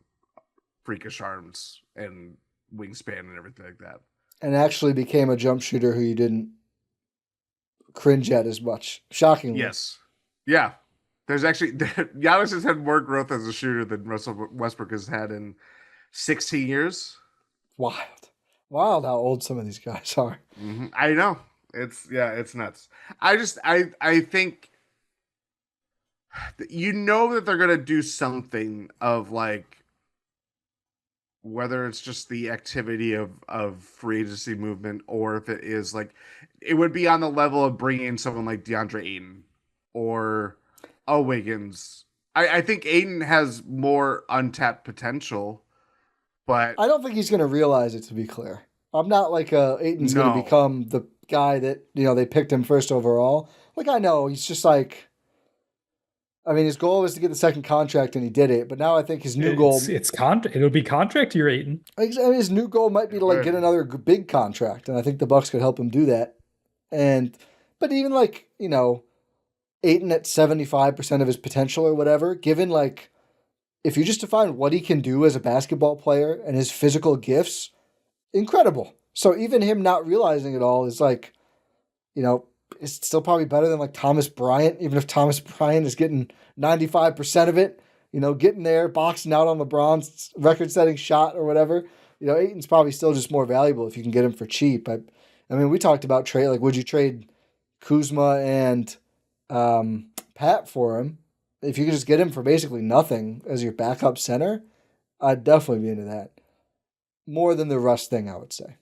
freakish arms and wingspan and everything like that. And actually became a jump shooter who you didn't cringe at as much. Shockingly. Yes. Yeah. There's actually Giannis has had more growth as a shooter than Russell Westbrook has had in 16 years. Wild how old some of these guys are. Mm-hmm. I know. It's nuts. I think that they're gonna do something of, like, whether it's just the activity of free agency movement, or if it is like, it would be on the level of bringing in someone like DeAndre Ayton or Wiggins. I think Ayton has more untapped potential, but I don't think he's going to realize it, to be clear. I'm not like Ayton's going to become the guy that, they picked him first overall. Like, I know, he's just like, I mean, his goal was to get the second contract, and he did it. But now I think his new goal... It'll be contract year, Ayton. I mean, his new goal might be to, like, get another big contract, and I think the Bucks could help him do that. But even, like, Ayton at 75% of his potential or whatever, given, like, if you just define what he can do as a basketball player and his physical gifts, incredible. So even him not realizing it all is, like, it's still probably better than, like, Thomas Bryant, even if Thomas Bryant is getting 95% of it, getting there, boxing out on LeBron's record-setting shot or whatever. Ayton's probably still just more valuable if you can get him for cheap. I mean, we talked about trade, like, would you trade Kuzma and Pat for him? If you could just get him for basically nothing as your backup center, I'd definitely be into that. More than the Russ thing, I would say.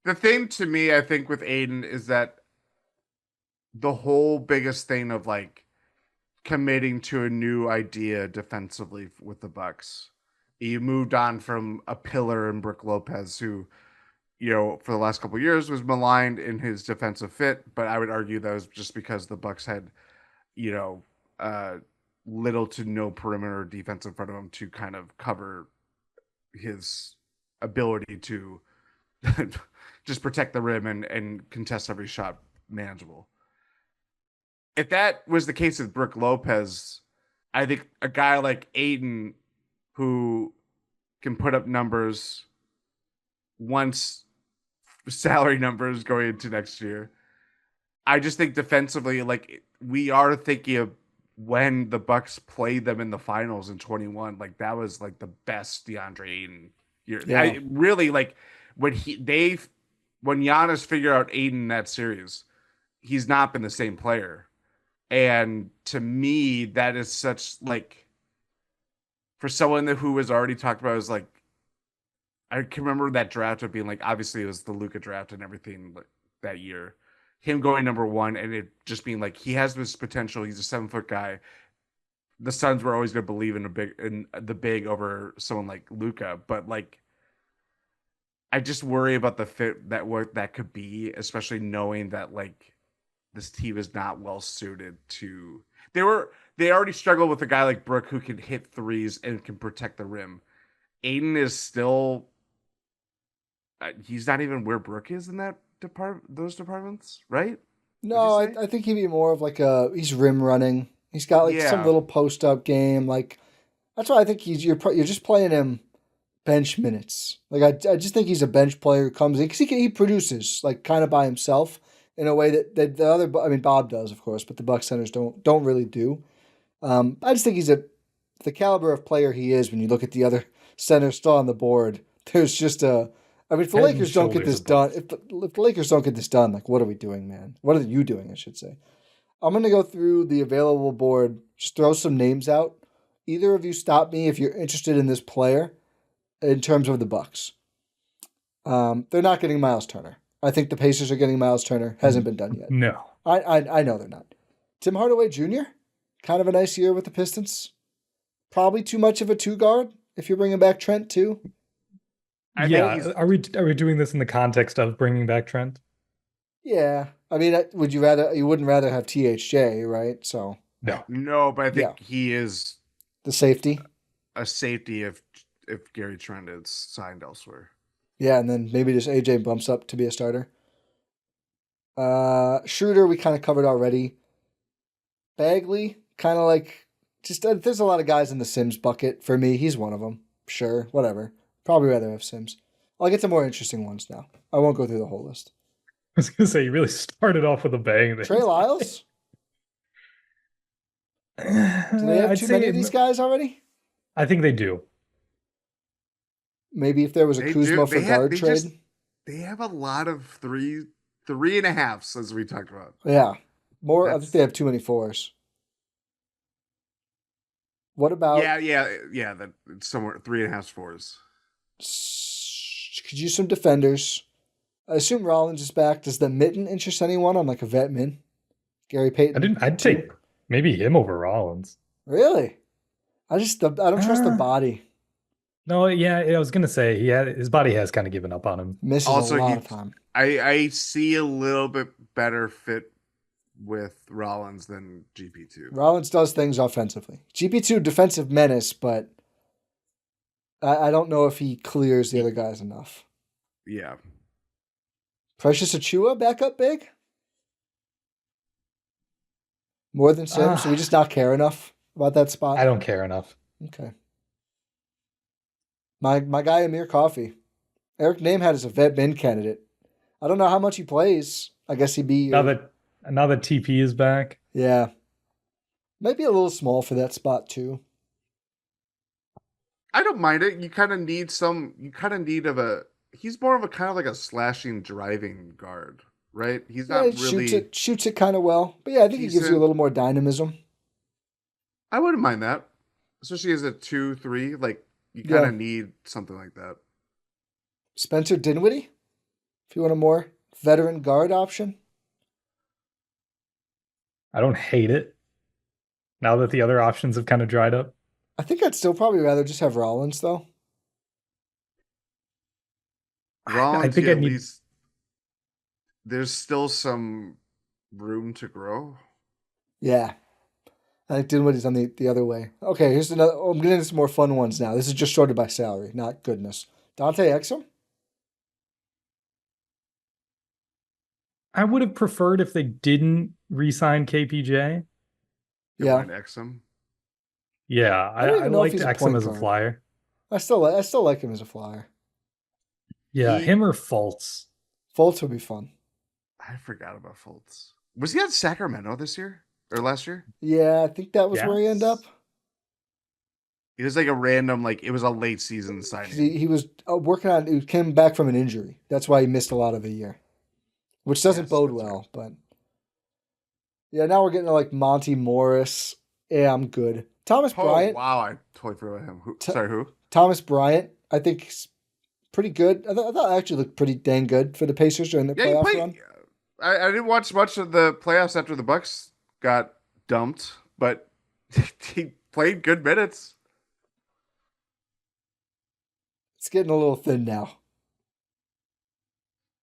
The thing to me, I think, with Ayton is that the whole biggest thing of, like, committing to a new idea defensively with the Bucks. You moved on from a pillar in Brook Lopez, who, for the last couple of years was maligned in his defensive fit, but I would argue that was just because the Bucks had, little to no perimeter defense in front of him to kind of cover his ability to just protect the rim and contest every shot manageable. If that was the case with Brook Lopez, I think a guy like Ayton, who can put up numbers once salary numbers going into next year, I just think defensively, like, we are thinking of when the Bucks played them in the finals in 21, like, that was, like, the best DeAndre Ayton year. Yeah. I really, like, when Giannis figured out Ayton in that series, he's not been the same player. And to me, that is such, like, for someone who was already talked about as, like, I can remember that draft of being, like, obviously it was the Luka draft and everything, like, that year, him going number one and it just being like, he has this potential. He's a 7-foot guy. the Suns were always going to believe in the big over someone like Luka, but like I just worry about the fit that what that could be, especially knowing that like this team is not well suited to. They already struggle with a guy like Brook who can hit threes and can protect the rim. Aiden is still he's not even where Brook is in that those departments, right? No, I think he'd be more of like he's rim running. He's got like some little post up game. Like that's why I think you're just playing him bench minutes. Like I just think he's a bench player who comes in because he produces like kind of by himself in a way that the other, I mean Bob does of course, but the Bucks centers don't really do. I just think he's the caliber of player he is when you look at the other centers still on the board. There's just I mean, if the Lakers don't get this done, if the Lakers don't get this done, like what are we doing, man? What are you doing, I should say? I'm gonna go through the available board, just throw some names out. Either of you stop me if you're interested in this player in terms of the Bucks. They're not getting Miles Turner. I think the Pacers are getting Miles Turner. Hasn't been done yet. No. I know they're not. Tim Hardaway Jr., kind of a nice year with the Pistons. Probably too much of a two guard if you're bringing back Trent too. Yeah, are we doing this in the context of bringing back Trent? Yeah, I mean, you wouldn't rather have THJ, right? So no, but I think he is the safety, a safety if Gary Trent is signed elsewhere. Yeah, and then maybe just AJ bumps up to be a starter. Schroeder we kind of covered already. Bagley, kind of like just there's a lot of guys in the Sims bucket for me. He's one of them. Sure, whatever. Probably rather have Sims. I'll get to more interesting ones now. I won't go through the whole list. I was going to say, you really started off with a bang. Trey Lyles? Do they have too many of these guys already? I think they do. Maybe if there was a Kuzma for guard trade. They have a lot of three and a halves, as we talked about. Yeah. I think they have too many fours. What about... Yeah. That somewhere 3.5 fours. Could use some defenders. I assume Rollins is back. Does the mitten interest anyone on like a vet min? Gary Payton? I'd take maybe him over Rollins. Really? I don't trust the body. No, yeah, I was gonna say his body has kind of given up on him. Misses also, a lot of time. I see a little bit better fit with Rollins than GP2. Rollins does things offensively. GP2 defensive menace, but I don't know if he clears the other guys enough. Yeah. Precious Achua back up big? More than Sims? So we just not care enough about that spot? I don't care enough. Okay. My guy Amir Coffey. Eric Namehead is a vet min candidate. I don't know how much he plays. I guess he'd be... Now that TP is back? Yeah. Might be a little small for that spot too. I don't mind it. You kind of need he's more of a kind of like a slashing, driving guard, right? He's not really... Shoots it kind of well. But yeah, I think he gives you a little more dynamism. I wouldn't mind that. Especially as a 2-3. Like, you kind of need something like that. Spencer Dinwiddie? If you want a more veteran guard option. I don't hate it. Now that the other options have kind of dried up. I think I'd still probably rather just have Rollins, though. Rollins, I think at least there's still some room to grow. Yeah. I think Dinwiddie's on the other way. Okay, here's another. I'm getting into some more fun ones now. This is just sorted by salary, not goodness. Dante Exum? I would have preferred if they didn't re-sign KPJ. Yeah. Exum? Yeah, I liked Exum as a flyer. I still like him as a flyer. Yeah, him or Fultz. Fultz would be fun. I forgot about Fultz. Was he at Sacramento this year? Or last year? Yeah, I think that was where he ended up. It was like a random, it was a late season signing. He was working on, he came back from an injury. That's why he missed a lot of the year. Which doesn't bode well, right. But... Yeah, now we're getting to Monty Morris. Yeah, I'm good. Thomas Bryant. Wow, I totally forgot about him. Sorry, who? Thomas Bryant, I think he's pretty good. I thought it actually looked pretty dang good for the Pacers during the playoff run. I didn't watch much of the playoffs after the Bucks got dumped, but he played good minutes. It's getting a little thin now.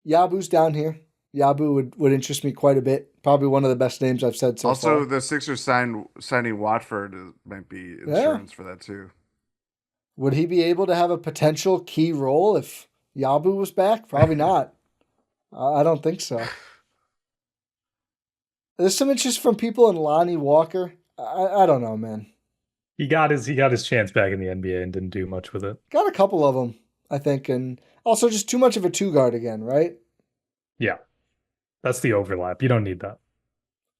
Yabu's down here. Yabu would interest me quite a bit. Probably one of the best names I've said so far. Also, the Sixers signing Watford might be insurance for that too. Would he be able to have a potential key role if Yabu was back? Probably not. I don't think so. There's some interest from people in Lonnie Walker. I don't know, man. He got his chance back in the NBA and didn't do much with it. Got a couple of them, I think, and also just too much of a two guard again, right? Yeah, that's the overlap. You don't need that.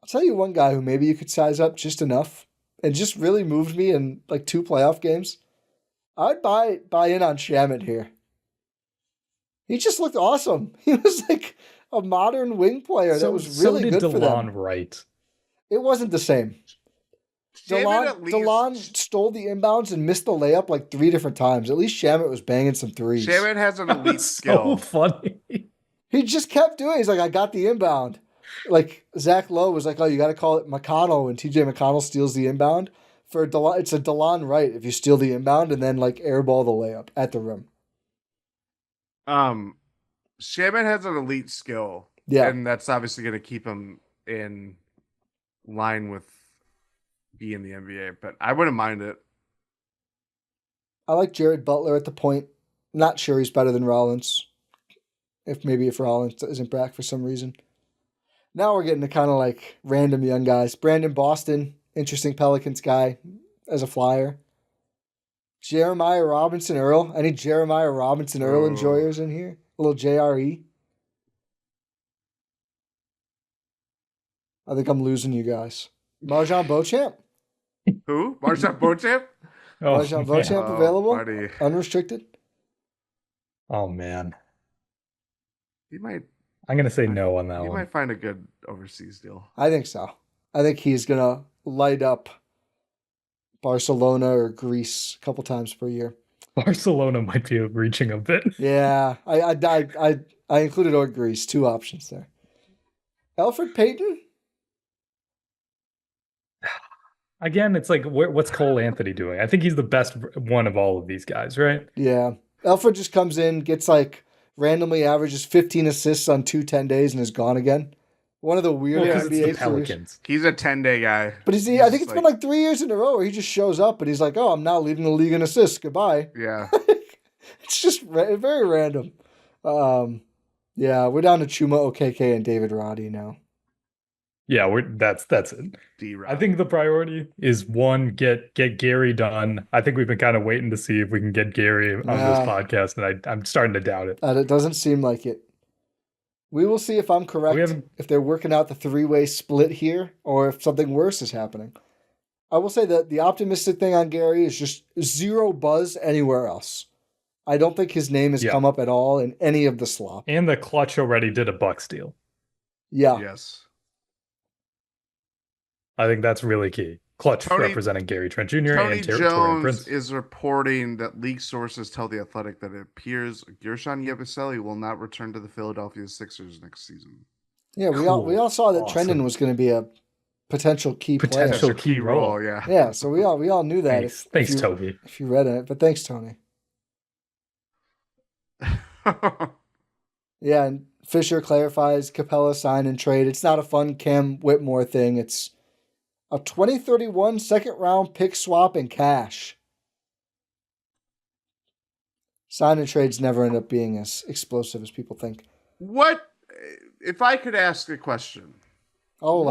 I'll tell you one guy who maybe you could size up just enough and just really moved me in like 2 playoff games. I'd buy in on Shamet here. He just looked awesome. He was like a modern wing player that was really good for them. DeLon Wright. It wasn't the same. DeLon stole the inbounds and missed the layup like 3 different times. At least Shamet was banging some threes. Shamet has an elite skill. So funny. He just kept doing it. He's like, I got the inbound. Like Zach Lowe was like, oh, you got to call it McConnell when TJ McConnell steals the inbound. For DeLon, it's a DeLon Wright if you steal the inbound and then like airball the layup at the rim. Shaman has an elite skill. Yeah. And that's obviously going to keep him in line with being in the NBA, but I wouldn't mind it. I like Jared Butler at the point. Not sure he's better than Rollins. If Rollins isn't back for some reason. Now we're getting to kind of like random young guys. Brandon Boston, interesting Pelicans guy as a flyer. Jeremiah Robinson Earl. Any Jeremiah Robinson Earl enjoyers in here? A little JRE. I think I'm losing you guys. Marjan Beauchamp. Who? Marjan Beauchamp? Marjan Beauchamp available? Buddy. Unrestricted? Oh, man. I'm going to say no on that one. You might find a good overseas deal. I think so. I think he's going to light up Barcelona or Greece a couple times per year. Barcelona might be reaching a bit. Yeah, I included or Greece, 2 options there. Elfrid Payton? Again, it's like, what's Cole Anthony doing? I think he's the best one of all of these guys, right? Yeah. Elfrid just comes in, gets like randomly averages 15 assists on 2 10 days and is gone again. One of the weird NBA Pelicans. He's a 10-day guy. But I think it's been like 3 years in a row where he just shows up and he's like, oh, I'm now leading the league in assists. Goodbye. Yeah. It's just very random. Yeah, we're down to Chuma Okeke and David Roddy now. Yeah, that's it. I think the priority is one, get Gary done. I think we've been kind of waiting to see if we can get Gary on this podcast, and I'm starting to doubt it. It doesn't seem like it. We will see if I'm correct, if they're working out the 3-way split here, or if something worse is happening. I will say that the optimistic thing on Gary is just zero buzz anywhere else. I don't think his name has come up at all in any of the slop. And the Clutch already did a Bucks deal. Yeah. Yes. I think that's really key. Clutch representing Gary Trent Jr. and Taurean Jones Prince. is reporting that league sources tell The Athletic that it appears Gershon Yabusele will not return to the Philadelphia Sixers next season. Yeah, we all saw that Trendon was going to be a potential key player. Potential key role, yeah. Yeah, so we all knew that. Thanks, Toby. If you read it, but thanks, Tony. Yeah, and Fisher clarifies Capella sign and trade. It's not a fun Cam Whitmore thing. It's a 2031 second-round pick swap in cash. Sign and trades never end up being as explosive as people think. What if I could ask a question? Oh,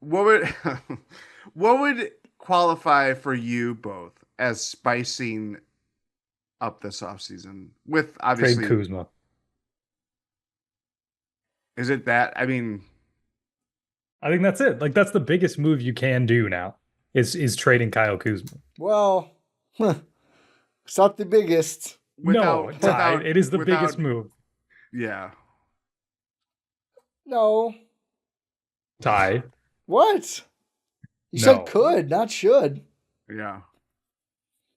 what would qualify for you both as spicing up this offseason with obviously trade Kuzma? Is it that? I mean, I think that's it. Like, that's the biggest move you can do now is trading Kyle Kuzma. Well, it's not the biggest. It is the biggest move. Yeah. No. Ty. What? You said could, not should. Yeah.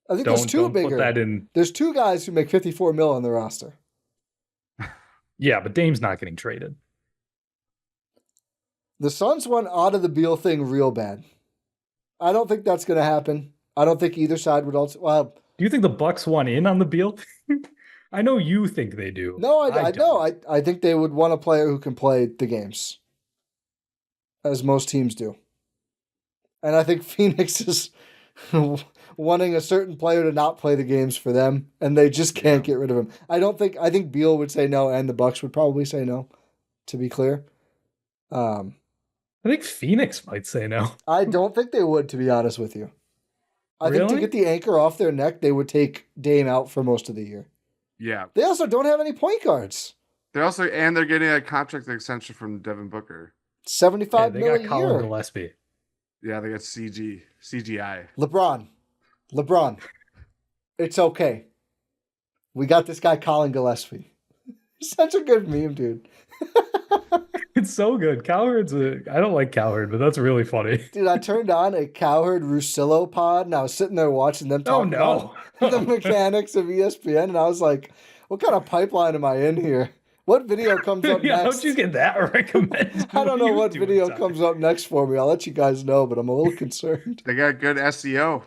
I think there's 2 bigger. Put that in. There's 2 guys who make $54 million on the roster. Yeah, but Dame's not getting traded. The Suns want out of the Beal thing real bad. I don't think that's going to happen. I don't think either side would also. Well, Do you think the Bucks want in on the Beal? I know you think they do. no, I don't. know. I think they would want a player who can play the games, as most teams do. And I think Phoenix is wanting a certain player to not play the games for them, and they just can't get rid of him. I think Beal would say no, and the Bucks would probably say no, to be clear. I think Phoenix might say no. I don't think they would, to be honest with you. I think to Really? get the anchor off their neck, they would take Dame out for most of the year. Yeah. They also don't have any point guards. They're getting a contract extension from Devin Booker. Hey, $75 they million got a Colin year. Gillespie. Yeah, they got CGI. LeBron. It's okay. We got this guy Colin Gillespie. Such a good meme, dude. It's so good. Cowherd's I don't like Cowherd, but that's really funny. Dude, I turned on a Cowherd Russillo pod, and I was sitting there watching them talk about the mechanics of ESPN, and I was like, what kind of pipeline am I in here? What video comes up Yeah, next? how'd you get that recommended? I don't know what doing, video Ty? comes up next for me. I'll let you guys know, but I'm a little concerned. They got good SEO.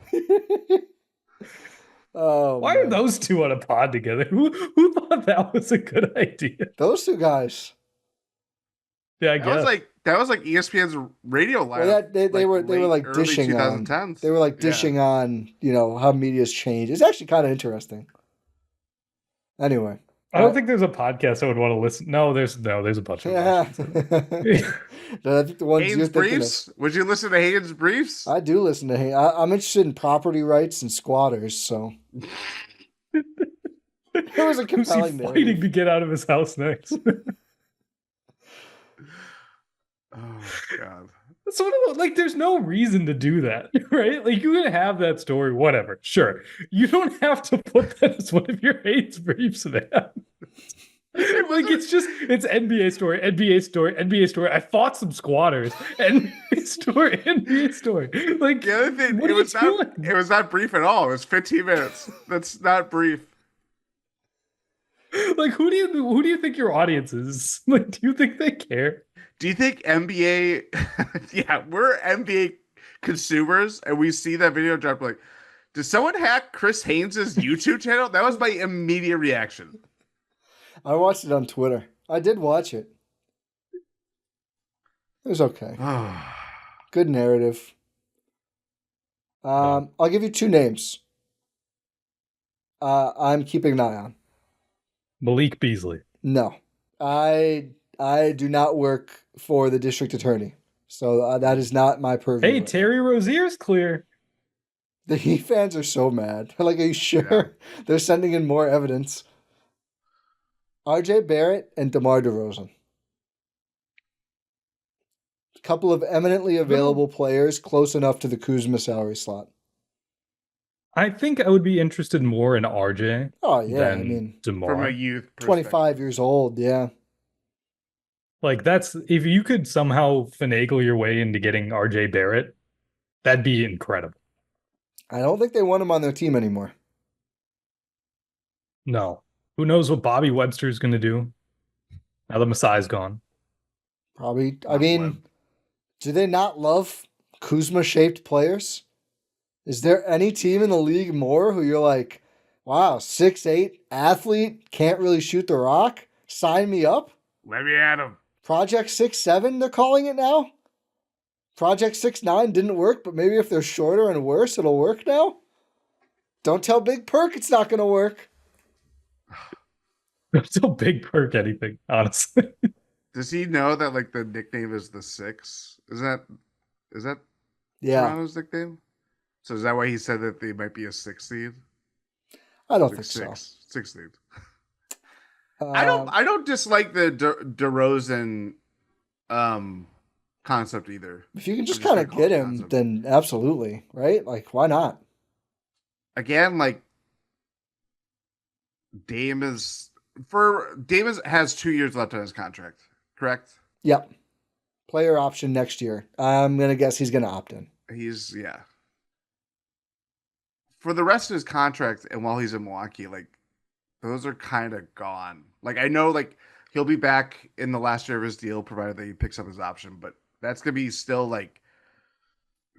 Oh, Why man. are those two on a pod together? Who thought that was a good idea? Those two guys? Yeah, I That guess. was like ESPN's radio lineup. Well, they were like early dishing on. 2010s. They were like Yeah. dishing on, how media's changed. It's actually kind of interesting. Anyway, I don't think there's a podcast I would want to listen. No, there's a bunch of yeah. them. No, I think the ones you're Haynes thinking of. Briefs? Would you listen to Haynes Briefs? I do listen to him. I'm interested in property rights and squatters, so it was a Who's he compelling fighting narrative. to get out of his house next? Oh God. That's one of the, there's no reason to do that, right? Like, you can have that story, whatever. Sure. You don't have to put that as one of your hate briefs, man. It's NBA story, NBA story, NBA story. I fought some squatters. NBA story, NBA story. Like, The other thing, what it are you was doing? it was not brief at all. It was 15 minutes. That's not brief. Like, who do you think your audience is? Like, do you think they care? Do you think NBA? Yeah, we're NBA consumers, and we see that video drop. Like, did someone hack Chris Haynes' YouTube channel? That was my immediate reaction. I watched it on Twitter. I did watch it. It was okay. Good narrative. I'll give you two names. I'm keeping an eye on. Malik Beasley. No, I do not work for the district attorney, so that is not my purview. Hey, Terry Rozier's clear. The Heat fans are so mad. They're like, are you sure? They're sending in more evidence. RJ Barrett and DeMar DeRozan. A couple of eminently available players close enough to the Kuzma salary slot. I think I would be interested more in RJ Oh, yeah. than I mean, DeMar. From a youth 25 years old. Yeah. Like, that's, if you could somehow finagle your way into getting RJ Barrett, that'd be incredible. I don't think they want him on their team anymore. No. Who knows what Bobby Webster's going to do now that Masai's gone? Probably. I mean, do they not love Kuzma-shaped players? Is there any team in the league more who you're like, wow, 6'8", athlete, can't really shoot the rock? Sign me up? Let me at him. Project 6'7", they're calling it now? Project 6'9" didn't work, but maybe if they're shorter and worse, it'll work now? Don't tell Big Perk it's not going to work. Don't tell Big Perk anything, honestly. Does he know that like the nickname is the Six? Is that Yeah, Toronto's nickname? So is that why he said that they might be a 6 seed? I don't Like think so. Six seed. I don't dislike the DeRozan concept either. If you can just I'm just kind of gonna call get it him, concept. then absolutely, right? Like, why not? Again, like Dame has 2 years left on his contract, correct? Yep. Player option next year. I'm going to guess he's going to opt in. He's for the rest of his contract, and while he's in Milwaukee, like those are kind of gone. Like I know, like he'll be back in the last year of his deal, provided that he picks up his option. But that's gonna be still like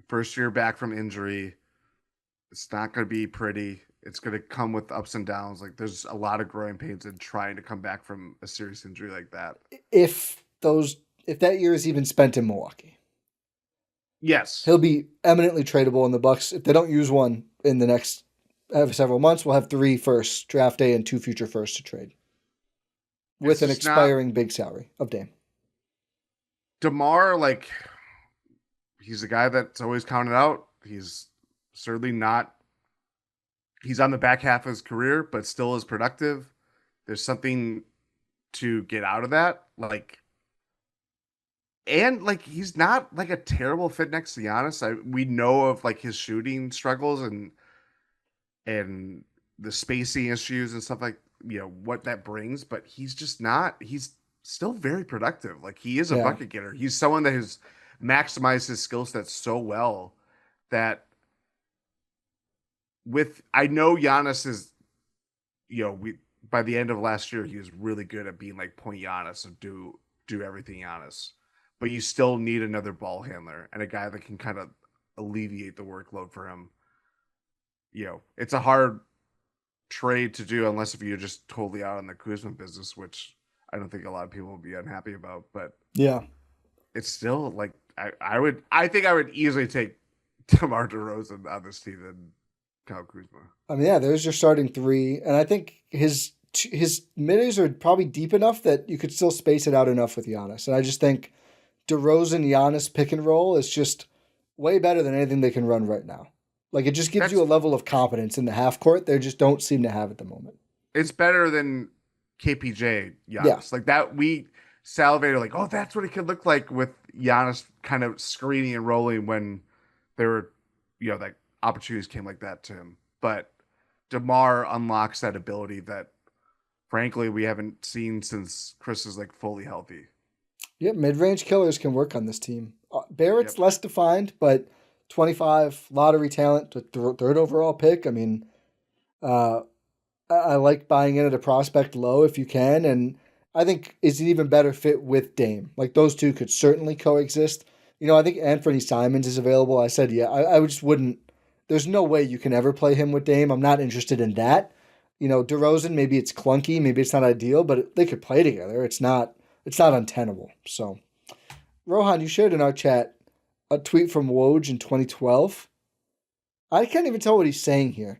first year back from injury. It's not going to be pretty. It's going to come with ups and downs. Like there's a lot of growing pains in trying to come back from a serious injury like that. If that year is even spent in Milwaukee, Yes, he'll be eminently tradable in the Bucks. If they don't use one in the next several months, we'll have 3 firsts draft day and 2 future firsts to trade with an expiring big salary of Dame. DeMar, like he's a guy that's always counted out. He's certainly not. He's on the back half of his career, but still is productive. There's something to get out of that. And he's not like a terrible fit next to Giannis. We know of like his shooting struggles and the spacing issues and stuff, like, you know, what that brings, but he's just not. He's still very productive. Like he is a bucket getter. He's someone that has maximized his skill set so well that I know Giannis is, you know, by the end of last year, he was really good at being like point Giannis and do everything Giannis. But you still need another ball handler and a guy that can kind of alleviate the workload for him. You know, it's a hard trade to do unless if you're just totally out on the Kuzma business, which I don't think a lot of people would be unhappy about. But yeah, it's still like I think I would easily take DeMar DeRozan on this team than Kyle Kuzma. I mean, yeah, there's your starting 3, and I think his midders are probably deep enough that you could still space it out enough with Giannis. And I just think DeRozan Giannis pick and roll is just way better than anything they can run right now. Like it just gives you a level of competence in the half court they just don't seem to have at the moment. It's better than KPJ Giannis. Yeah. Like that we salivated like, oh, that's what it could look like with Giannis kind of screening and rolling when there were, you know, like opportunities came like that to him. But DeMar unlocks that ability that frankly we haven't seen since Chris is like fully healthy. Yeah, mid-range killers can work on this team. Barrett's less defined, but 25 lottery talent, third overall pick. I mean, I like buying in at a prospect low if you can, and I think is an even better fit with Dame. Like those two could certainly coexist. You know, I think Anthony Simons is available. I said, yeah, I just wouldn't. There's no way you can ever play him with Dame. I'm not interested in that. You know, DeRozan, maybe it's clunky, maybe it's not ideal, but they could play together. It's not untenable. So, Rohan, you shared in our chat a tweet from Woj in 2012. I can't even tell what he's saying here.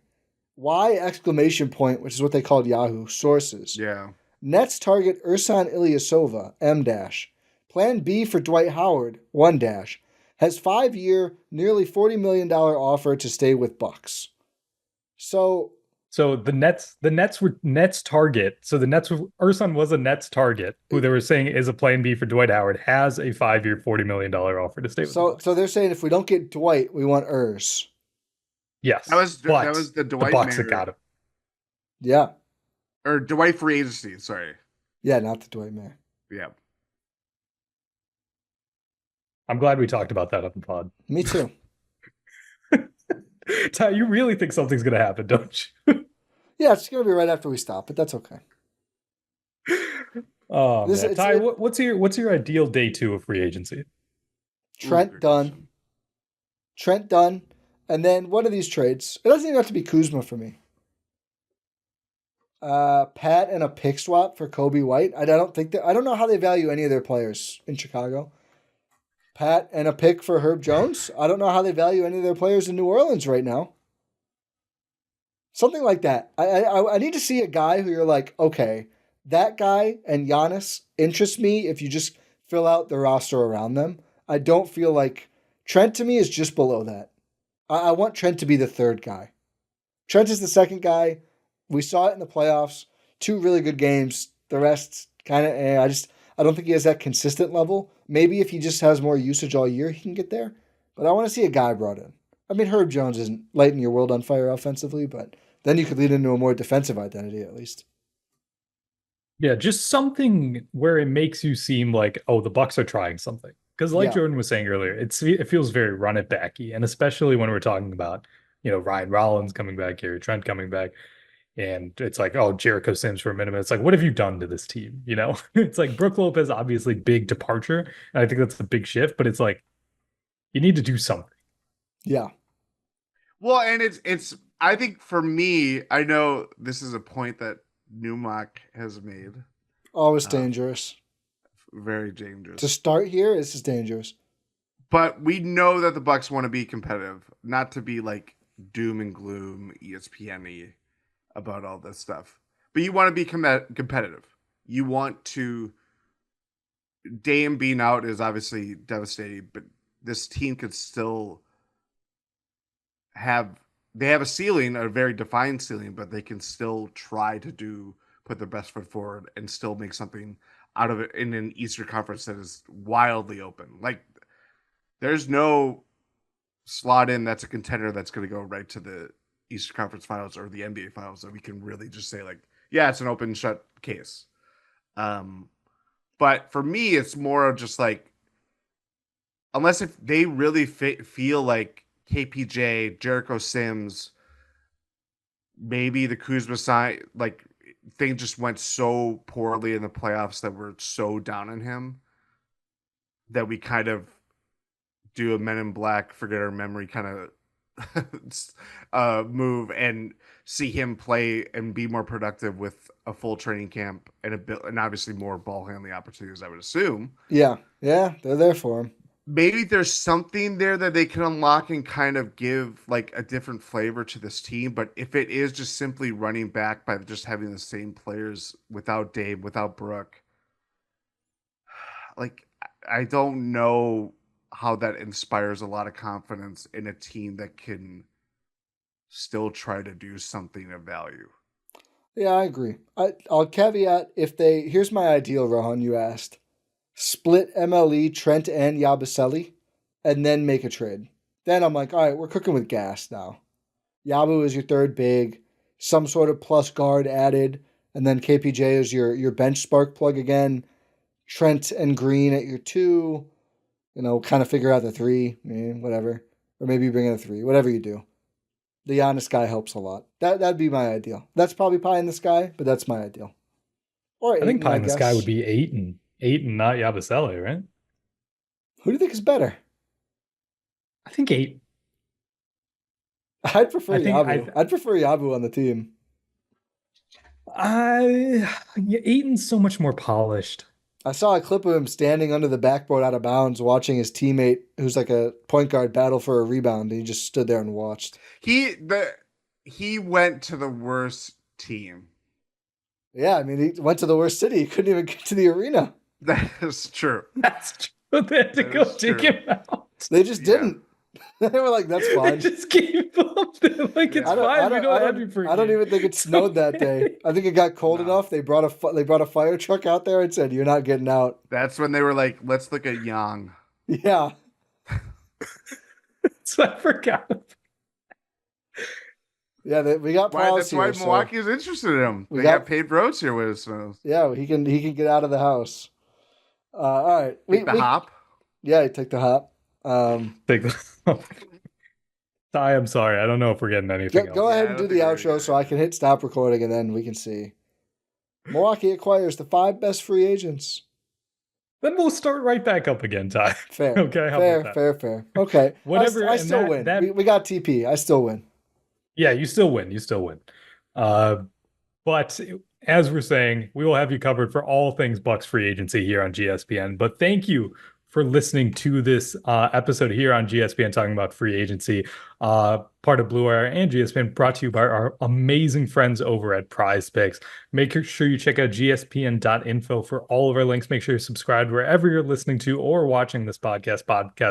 Why exclamation point, which is what they called Yahoo sources. Yeah. Nets target Ersan Ilyasova, M dash. Plan B for Dwight Howard, 1 dash. Has 5-year, nearly $40 million offer to stay with Bucks. So the Nets were Nets target. So Ersan was a Nets target who they were saying is a plan B for Dwight Howard, has a 5-year, $40 million offer to stay with. So they're saying if we don't get Dwight, we want Ers. Yes. That was the Dwight. The Bucks that got him. Yeah. Or Dwight free agency, sorry. Yeah, not the Dwight man. Yeah. I'm glad we talked about that on the pod. Me too. Ty, you really think something's going to happen, don't you? Yeah, it's going to be right after we stop, but that's okay. Oh, man. Ty, what's your ideal day 2 of free agency? Trent done. And then one of these trades. It doesn't even have to be Kuzma for me. Pat and a pick swap for Kobe White. I don't know how they value any of their players in Chicago. Pat and a pick for Herb Jones. I don't know how they value any of their players in New Orleans right now. Something like that. I need to see a guy who you're like, okay, that guy and Giannis interest me if you just fill out the roster around them. I don't feel like Trent to me is just below that. I want Trent to be the third guy. Trent is the second guy. We saw it in the playoffs. 2 really good games. The rest kind of, I don't think he has that consistent level. Maybe if he just has more usage all year, he can get there. But I want to see a guy brought in. I mean, Herb Jones isn't lighting your world on fire offensively, but then you could lead into a more defensive identity at least. Yeah, just something where it makes you seem like, oh, the Bucks are trying something. Because Jordan was saying earlier, it feels very run it backy, and especially when we're talking about, you know, Ryan Rollins coming back, Gary Trent coming back, and it's like, oh, Jericho Sims for a minute. It's like, what have you done to this team? You know, it's like Brook Lopez, obviously big departure, and I think that's a big shift, but it's like, you need to do something. Yeah. Well, and it's I think for me, I know this is a point that Newmark has made. Always dangerous. Very dangerous. To start here, this is dangerous. But we know that the Bucks want to be competitive, not to be like doom and gloom, ESPN-y about all this stuff. But you want to be competitive. You want to. Dame being out is obviously devastating, but this team could still have. They have a ceiling, a very defined ceiling, but they can still try to put their best foot forward and still make something out of it in an Eastern Conference that is wildly open. Like, there's no slot in that's a contender that's going to go right to the Eastern Conference Finals or the NBA Finals that we can really just say like, yeah, it's an open shut case. But for me, it's more of just like, unless if they really feel like KPJ, Jericho Sims, maybe the Kuzma side, like things just went so poorly in the playoffs that we're so down on him that we kind of do a Men in Black, forget our memory kind of move and see him play and be more productive with a full training camp and obviously more ball handling opportunities, I would assume. Yeah, they're there for him. Maybe there's something there that they can unlock and kind of give like a different flavor to this team. But if it is just simply running back by just having the same players without Dave, without Brooke, like I don't know how that inspires a lot of confidence in a team that can still try to do something of value. Yeah, I agree. I'll caveat here's my ideal, Rohan, you asked. Split MLE, Trent and Yabusele, and then make a trade. Then I'm like, all right, we're cooking with gas now. Yabu is your third big, some sort of plus guard added, and then KPJ is your bench spark plug again. Trent and Green at your 2, kind of figure out the 3, whatever. Or maybe you bring in a 3, whatever you do. The Giannis guy helps a lot. That'd be my ideal. That's probably pie in the sky, but that's my ideal. Or I think pie in the sky would be Ayton, not Yabusele, right? Who do you think is better? I think 8. I'd prefer Yabu. I'd prefer Yabu on the team. Ayton's so much more polished. I saw a clip of him standing under the backboard out of bounds, watching his teammate, who's like a point guard, battle for a rebound, and he just stood there and watched. He went to the worst team. Yeah, I mean, he went to the worst city. He couldn't even get to the arena. That is true. That's true. They had to go take him out. They just didn't. They were like, "That's fine." They just gave up. They're like, it's fine. We don't have you for. I don't even think it snowed that day. I think it got cold enough. They brought a fire truck out there and said, "You're not getting out." That's when they were like, "Let's look at Yang." Yeah. So I forgot. Yeah, we got That's why Milwaukee is interested in him. They got paid roads here with us. So. Yeah, he can get out of the house. All right, take the hop. Yeah, take the hop. Take the. Ty, I'm sorry. I don't know if we're getting anything else. Go ahead and do the outro so I can hit stop recording and then we can see. Milwaukee acquires the 5 best free agents. Then we'll start right back up again, Ty. Fair. Okay. Fair. Okay. Whatever. I still win. We got TP. I still win. Yeah, you still win. But as we're saying, we will have you covered for all things Bucks free agency here on GSPN. But thank you for listening to this episode here on GSPN talking about free agency, part of Blue Wire and GSPN, brought to you by our amazing friends over at Prize Picks. Make sure you check out gspn.info for all of our links. Make sure you're subscribed wherever you're listening to or watching this podcast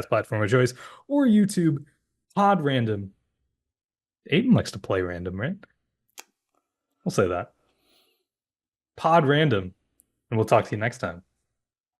platform of choice, or YouTube, Pod Random. Aiden likes to play random, right? We'll say that. Pod Random. And we'll talk to you next time.